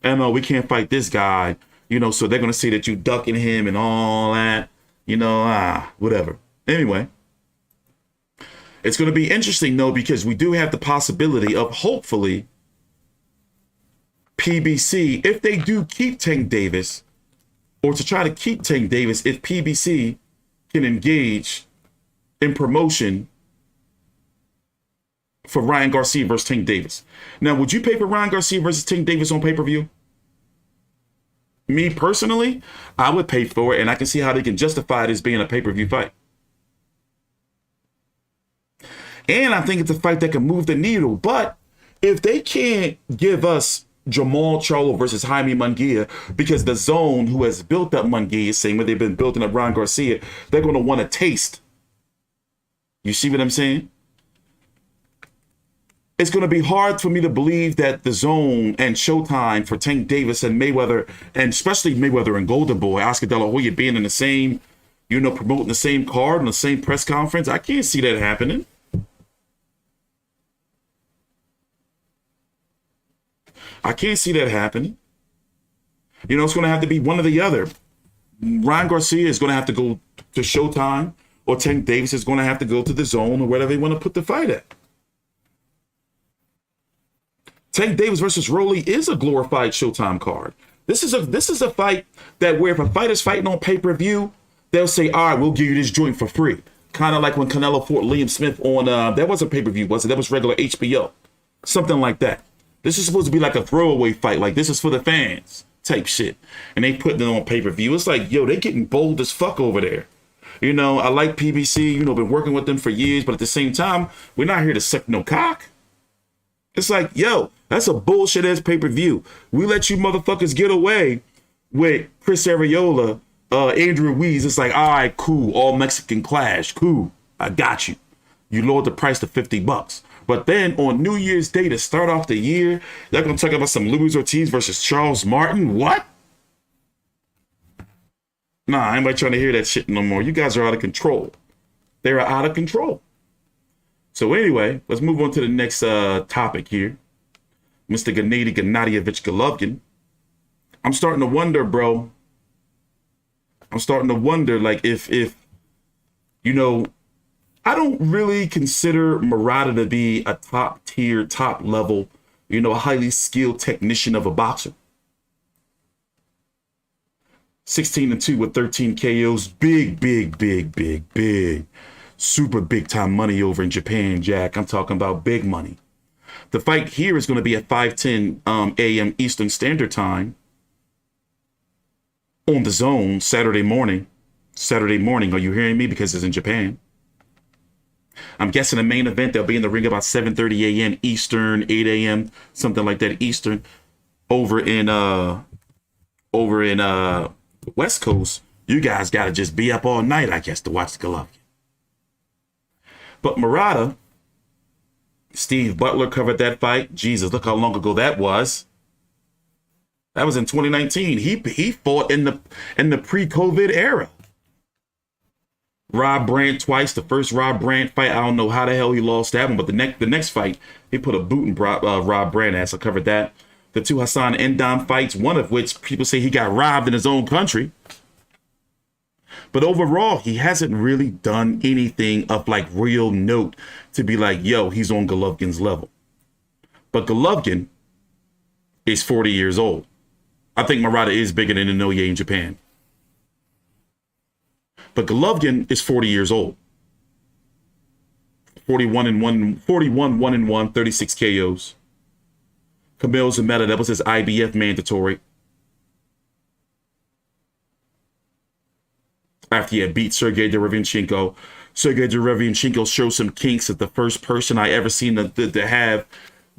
And we can't fight this guy, so they're going to say that you ducking him and all that, whatever. Anyway, it's going to be interesting, though, because we do have the possibility of hopefully PBC, if they do keep Tank Davis, or to try to keep Tank Davis, if PBC can engage in promotion for Ryan Garcia versus Tank Davis. Now, would you pay for Ryan Garcia versus Tank Davis on pay-per-view? Me personally, I would pay for it, and I can see how they can justify it as being a pay-per-view fight. And I think it's a fight that can move the needle. But if they can't give us Jamal Charlo versus Jaime Munguia, because the zone who has built up Munguia, same way they've been building up Ryan Garcia, they're going to want to taste. You see what I'm saying? It's going to be hard for me to believe that the zone and Showtime for Tank Davis and Mayweather, and especially Mayweather and Golden Boy, Oscar De La Hoya being in the same, promoting the same card and the same press conference. I can't see that happening. I can't see that happening. It's going to have to be one or the other. Ryan Garcia is going to have to go to Showtime, or Tank Davis is going to have to go to the zone or wherever they want to put the fight at. Tank Davis versus Rowley is a glorified Showtime card. This is a fight that where if a fighter's fighting on pay-per-view, they'll say, all right, we'll give you this joint for free. Kind of like when Canelo fought Liam Smith on, that wasn't pay-per-view, was it? That was regular HBO. Something like that. This is supposed to be like a throwaway fight. Like, this is for the fans type shit. And they putting it on pay-per-view. It's like, they getting bold as fuck over there. I like PBC, been working with them for years, but at the same time, we're not here to suck no cock. It's like, that's a bullshit ass pay-per-view. We let you motherfuckers get away with Chris Arreola, Andrew Ruiz. It's like, all right, cool, all Mexican clash, cool, I got you. You lowered the price to $50. But then on New Year's Day to start off the year, they're going to talk about some Luis Ortiz versus Charles Martin. What? Nah, I ain't trying to hear that shit no more. You guys are out of control. They're out of control. So anyway, let's move on to the next topic here. Mr. Gennady Gennadievich Golovkin. I'm starting to wonder, bro. I'm starting to wonder, like, if I don't really consider Murata to be a top tier, top level, highly skilled technician of a boxer. 16-2 with 13 KOs. Big, super big time money over in Japan, Jack. I'm talking about big money. The fight here is going to be at 5:10 a.m. Eastern Standard Time on the Zone Saturday morning. Are you hearing me? Because it's in Japan. I'm guessing the main event, they'll be in the ring about 7:30 a.m. Eastern, 8 a.m., something like that Eastern, over in West Coast. You guys got to just be up all night, I guess, to watch the Golovkin. But Murata, Steve Butler covered that fight. Jesus, look how long ago that was. That was in 2019. He fought in the pre-COVID era. Rob Brandt twice. The first Rob Brandt fight, I don't know how the hell he lost that one, but the next fight, he put a boot in Rob Brandt ass. I covered that. The two Hassan Endam fights, one of which people say he got robbed in his own country. But overall, he hasn't really done anything of like real note to be like, yo, he's on Golovkin's level. But Golovkin is 40 years old. I think Murata is bigger than Inoue in Japan. But Golovkin is 40 years old. 41-1, 36 KOs. Kamil Zameta, that was his IBF mandatory. After he had beat Sergey Derevyanchenko. Sergey Derevyanchenko showed some kinks as the first person I ever seen to have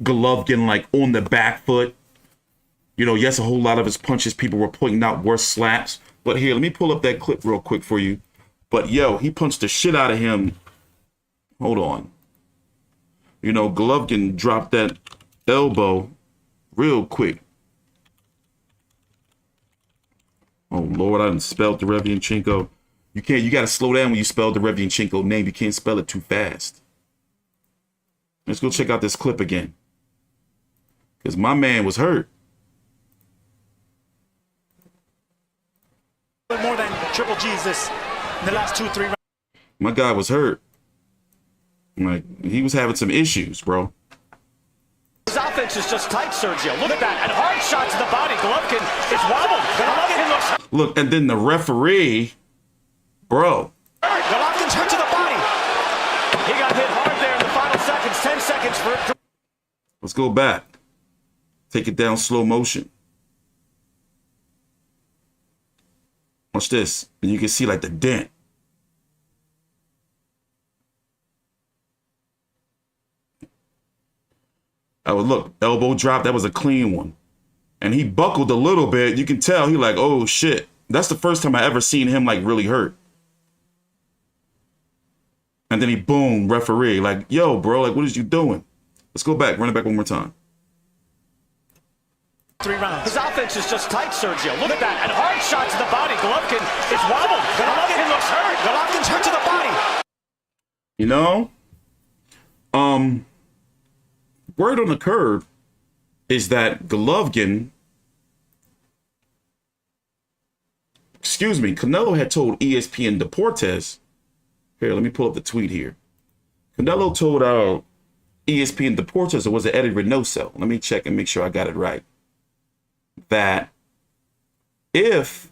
Golovkin like on the back foot. Yes, a whole lot of his punches, people were pointing out worse slaps. But here, let me pull up that clip real quick for you. But yo, he punched the shit out of him. Hold on. Golovkin dropped that elbow real quick. Oh Lord, I didn't spell Derevyanchenko. You got to slow down when you spell Derevyanchenko name. You can't spell it too fast. Let's go check out this clip again. Because my man was hurt. More than Triple G's in the last 2-3 rounds. My guy was hurt. Like, he was having some issues, bro. His offense is just tight, Sergio. Look at that. And hard shots to the body. Golovkin is wobbled. Golovkin looks... Look, and then the referee, bro. Golovkin's hurt to the body. He got hit hard there in the final seconds. 10 seconds for it. Let's go back. Take it down slow motion. Watch this. And you can see like the dent. I would look, elbow drop, that was a clean one. And he buckled a little bit. You can tell he like, oh shit. That's the first time I ever seen him like really hurt. And then he boom, referee. Like, yo, bro, like what is you doing? Let's go back, run it back one more time. 3 rounds. His offense is just tight, Sergio. Look at that. And hard shots to the body. Golovkin is wobbled. Golovkin looks hurt. Golovkin's hurt to the body. Word on the curb is that Golovkin, Canelo had told ESPN Deportes, here, let me pull up the tweet here. Canelo told ESPN Deportes, it was Eddie Reynoso. Let me check and make sure I got it right. That if,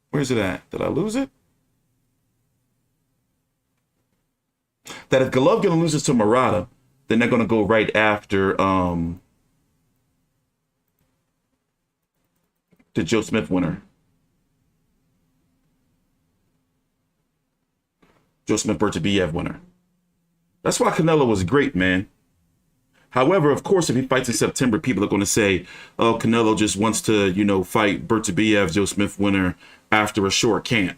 where's it at? Did I lose it? That if Golovkin loses to Murata, then they're going to go right after the Joe Smith winner. Joe Smith Bertabiev winner. That's why Canelo was great, man. However, of course, if he fights in September, people are going to say, oh, Canelo just wants to, fight Bertabiev, Joe Smith winner after a short camp,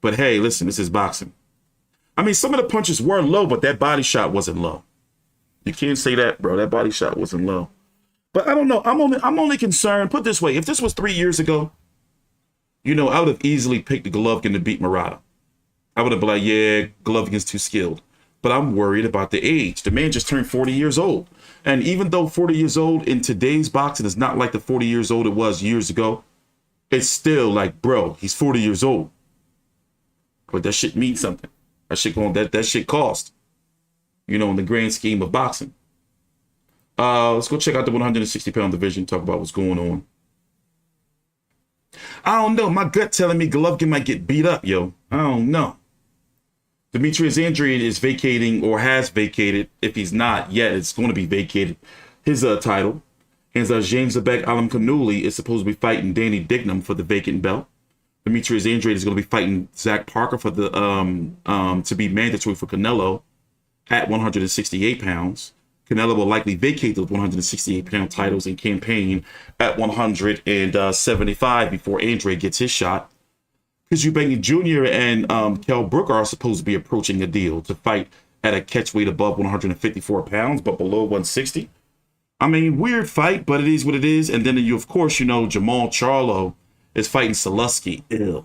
But hey, listen, this is boxing. I mean, some of the punches were low, but that body shot wasn't low. You can't say that, bro. That body shot wasn't low. But I don't know. I'm only concerned. Put it this way. If this was 3 years ago, I would have easily picked Golovkin to beat Murata. I would have been like, yeah, Golovkin's too skilled. But I'm worried about the age. The man just turned 40 years old. And even though 40 years old in today's boxing is not like the 40 years old it was years ago, it's still like, bro, he's 40 years old. but that shit means something. That shit cost. You know, in the grand scheme of boxing. Let's go check out the 160-pound division, talk about what's going on. I don't know. My gut telling me Golovkin might get beat up, yo. I don't know. Demetrius Andrade is vacating, or has vacated. If he's not yet, it's going to be vacated. His title. And James Zabek Alam-Kanuli is supposed to be fighting Danny Dignam for the vacant belt. Demetrius Andrade is going to be fighting Zach Parker for the to be mandatory for Canelo at 168 pounds. Canelo will likely vacate those 168-pound titles and campaign at 175 before Andrade gets his shot. Because Eubank Jr. and Kell Brook are supposed to be approaching a deal to fight at a catch weight above 154 pounds, but below 160. I mean, weird fight, but it is what it is. And then, of course, you know, Jamal Charlo is fighting Salusky. Ew.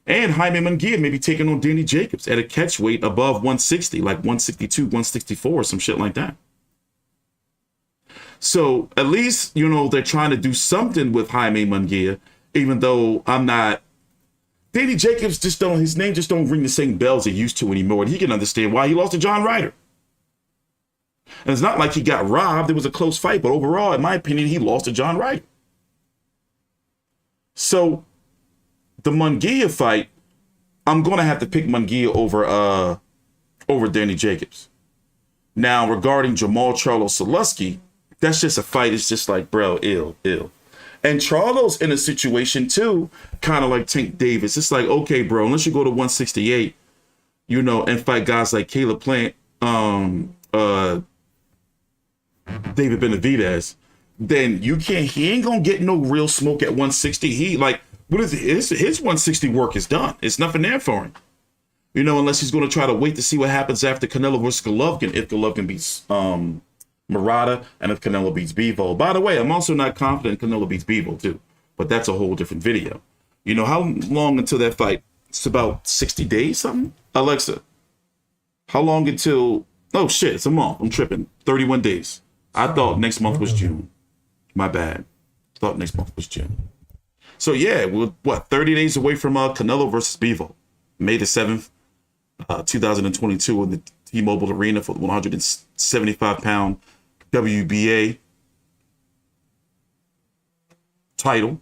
And Jaime Munguia may be taking on Danny Jacobs at a catch weight above 160, like 162, 164, some shit like that. So at least, you know, they're trying to do something with Jaime Munguia, even though I'm not. Danny Jacobs his name just don't ring the same bells it used to anymore. And he can understand why he lost to John Ryder. And it's not like he got robbed. It was a close fight, but overall, in my opinion, he lost to John Ryder. So the Munguia fight, I'm going to have to pick Munguia over Danny Jacobs. Now, regarding Jamal Charlo Salusky, that's just a fight. It's just like, bro, ill. And Charlo's in a situation, too, kind of like Tank Davis. It's like, okay, bro, unless you go to 168, you know, and fight guys like Caleb Plant, David Benavidez, then he ain't going to get no real smoke at 160. What is it? His 160 work is done. It's nothing there for him. You know, unless he's going to try to wait to see what happens after Canelo versus Golovkin, if Golovkin beats Murata and if Canelo beats Bivol. By the way, I'm also not confident Canelo beats Bivol too, but that's a whole different video. You know, how long until that fight? It's about 60 days, something? Alexa, how long until... Oh, shit, it's a month. I'm tripping. 31 days. I thought next month was June. My bad. Thought next month was June. So, yeah, we're, 30 days away from Canelo versus Bivol. May the 7th, 2022 in the T-Mobile Arena for the 175-pound WBA title.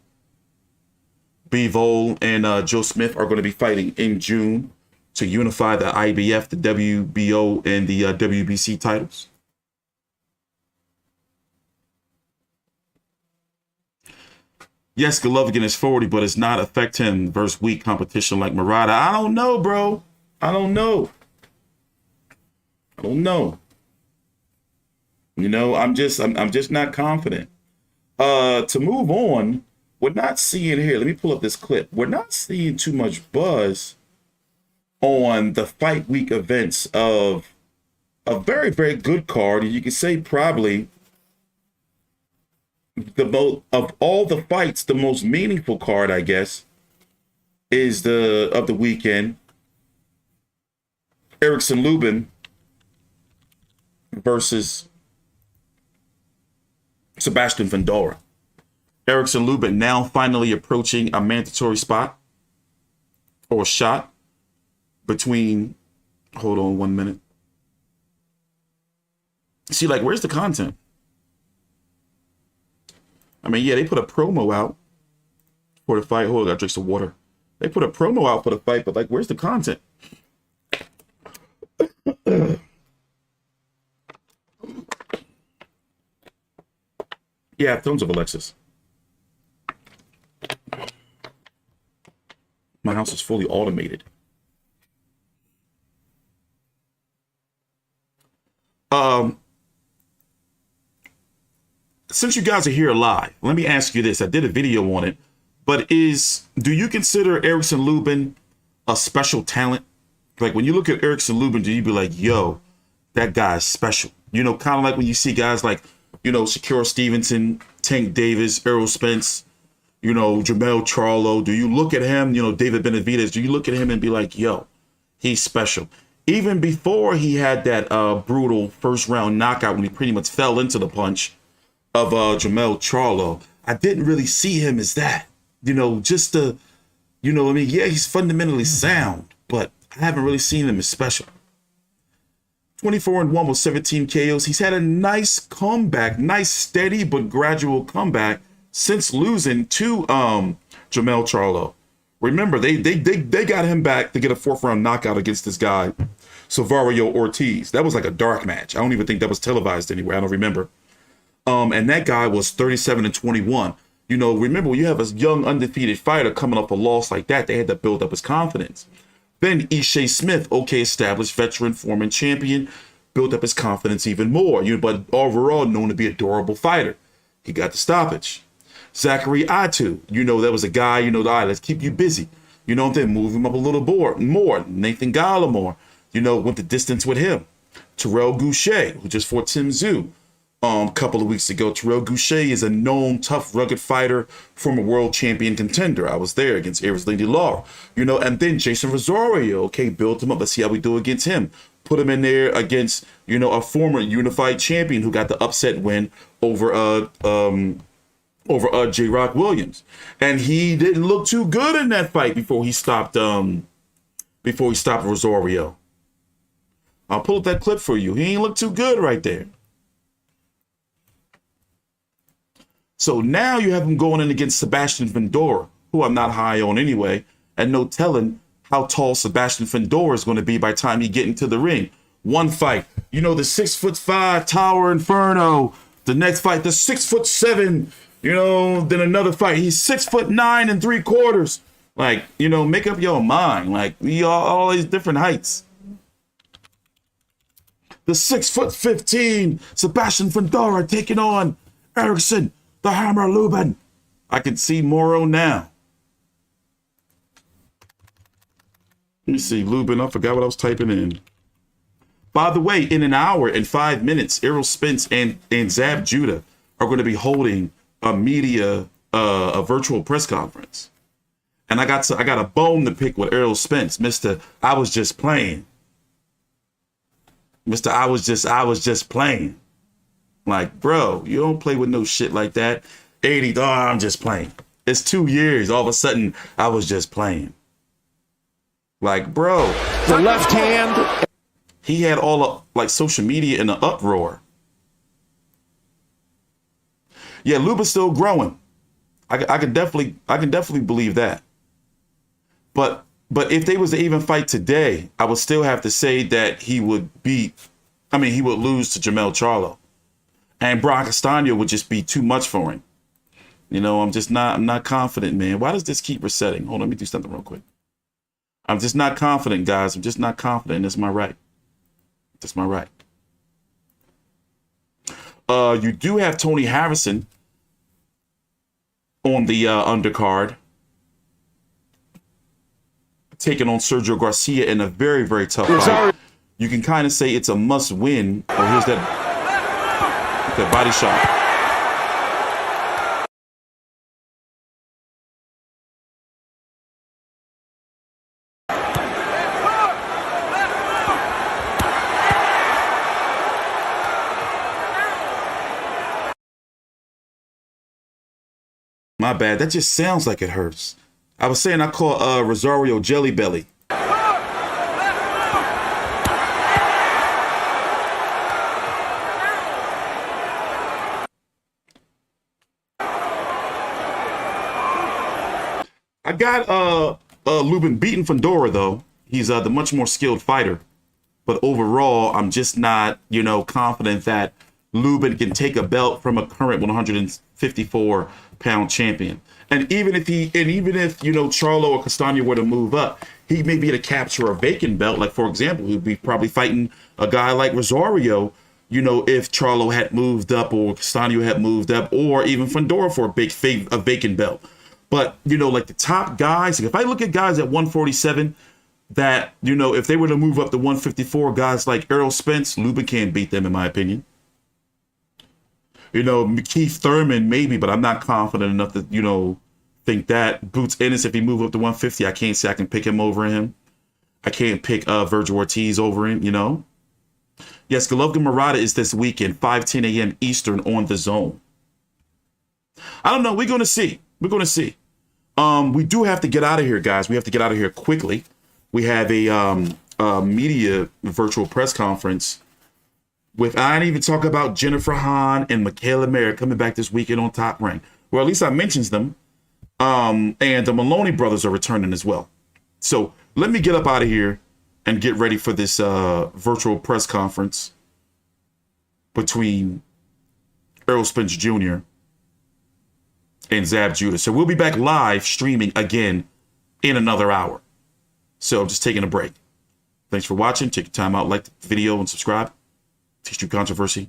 Bivol and Joe Smith are going to be fighting in June to unify the IBF, the WBO, and the WBC titles. Yes, Golovkin is 40, but it's not affect him versus weak competition like Murata. I don't know, bro. I don't know. You know, I'm just not confident. To move on, we're not seeing here. Let me pull up this clip. We're not seeing too much buzz on the fight week events of a very, very good card. You can say probably of all the fights, the most meaningful card, I guess, is of the weekend. Erickson Lubin versus Sebastian Fundora. Erickson Lubin now finally approaching a mandatory spot or shot between, hold on 1 minute. See, like, where's the content? I mean, yeah, they put a promo out for the fight. Hold on, I gotta drink some water. They put a promo out for the fight, but like, where's the content? Yeah, tons of Alexis. My house is fully automated. Since you guys are here live, let me ask you this. I did a video on it, but do you consider Erickson Lubin a special talent? Like, when you look at Erickson Lubin, do you be like, yo, that guy is special? You know, kind of like when you see guys like, you know, Shakur Stevenson, Tank Davis, Errol Spence, you know, Jamel Charlo. Do you look at him, you know, David Benavidez, do you look at him and be like, yo, he's special? Even before he had that brutal first round knockout when he pretty much fell into the punch of Jamel Charlo, I didn't really see him as that. You know, just You know what I mean? Yeah, he's fundamentally sound, but I haven't really seen him as special. 24-1 with 17 KOs. He's had a nice comeback, nice steady but gradual comeback since losing to Jermell Charlo. Remember, they got him back to get a 4th-round knockout against this guy, Silvario Ortiz. That was like a dark match. I don't even think that was televised anywhere. I don't remember. And that guy was 37-21. You know, remember, when you have a young undefeated fighter coming off a loss like that, they had to build up his confidence. Then Ishe Smith, okay, established veteran, former champion, built up his confidence even more. But overall known to be a durable fighter. He got the stoppage. Zachary Atu, that was a guy, all right, let's keep you busy. Then move him up a little more. Nathan Gallimore, went the distance with him. Terrell Goucher, who just fought Tim Tszyu a couple of weeks ago. Terrell Goucher is a known, tough, rugged fighter, former world champion contender. I was there against Lady Law, and then Jason Rosario, okay, built him up. Let's see how we do against him. Put him in there against, a former unified champion who got the upset win over J-Rock Williams. And he didn't look too good in that fight before he stopped Rosario. I'll pull up that clip for you. He ain't look too good right there. So now you have him going in against Sebastian Fundora, who I'm not high on anyway, and no telling how tall Sebastian Fundora is going to be by the time he get into the ring. One fight, the 6'5" Tower Inferno. The next fight, the 6'7", then another fight. He's 6'9"3/4. Like, make up your mind. Like, we are all these different heights. The 6'15" Sebastian Fundora taking on Erickson, the Hammer Lubin. I can see Moro now. Let me see, Lubin. I forgot what I was typing in. By the way, in an hour and 5 minutes, Errol Spence and Zab Judah are going to be holding a virtual press conference. And I got a bone to pick with Errol Spence, Mr. I was just playing. Mr. I was just playing. Like, bro, you don't play with no shit like that. 80, I'm just playing. It's 2 years. All of a sudden, I was just playing. Like, bro. The left hand. He had all of, like, social media in an uproar. Yeah, Lubin's still growing. I can definitely believe that. But if they was to even fight today, I would still have to say that he would lose to Jermell Charlo. And Brock Castaño would just be too much for him. I'm not confident, man. Why does this keep resetting? Hold on, let me do something real quick. I'm just not confident, guys. I'm just not confident. That's my right. That's my right. You do have Tony Harrison on the undercard, taking on Sergio Garcia in a very, very tough fight. You can kind of say it's a must win. Oh, here's that body shot. My bad. That just sounds like it hurts. I was saying I call Rosario Jelly Belly. I got Lubin beating Fundora though. He's the much more skilled fighter. But overall, I'm just not, confident that Lubin can take a belt from a current 154-pound champion. And even if Charlo or Castaño were to move up, he may be able to capture a vacant belt. Like, for example, he'd be probably fighting a guy like Rosario, if Charlo had moved up or Castaño had moved up, or even Fundora for a vacant belt. But, like the top guys, if I look at guys at 147 that, if they were to move up to 154, guys like Errol Spence, Lubin can't beat them, in my opinion. Keith Thurman, maybe, but I'm not confident enough to, think that. Boots Ennis, if he move up to 150, I can't say I can pick him over him. I can't pick Virgil Ortiz over him, Yes, Golovkin Murata is this weekend, 5:10 a.m. Eastern on The Zone. I don't know. We're going to see. We're going to see. We do have to get out of here, guys. We have to get out of here quickly. We have a media virtual press conference with, I didn't even talk about Jennifer Hahn and Michaela Merritt coming back this weekend on Top Rank. Well, at least I mentions them. And the Maloney brothers are returning as well. So let me get up out of here and get ready for this virtual press conference between Errol Spence Jr. and Zab Judah. So we'll be back live streaming again in another hour. So just taking a break. Thanks for watching. Take your time out, like the video and subscribe. Teach you controversy.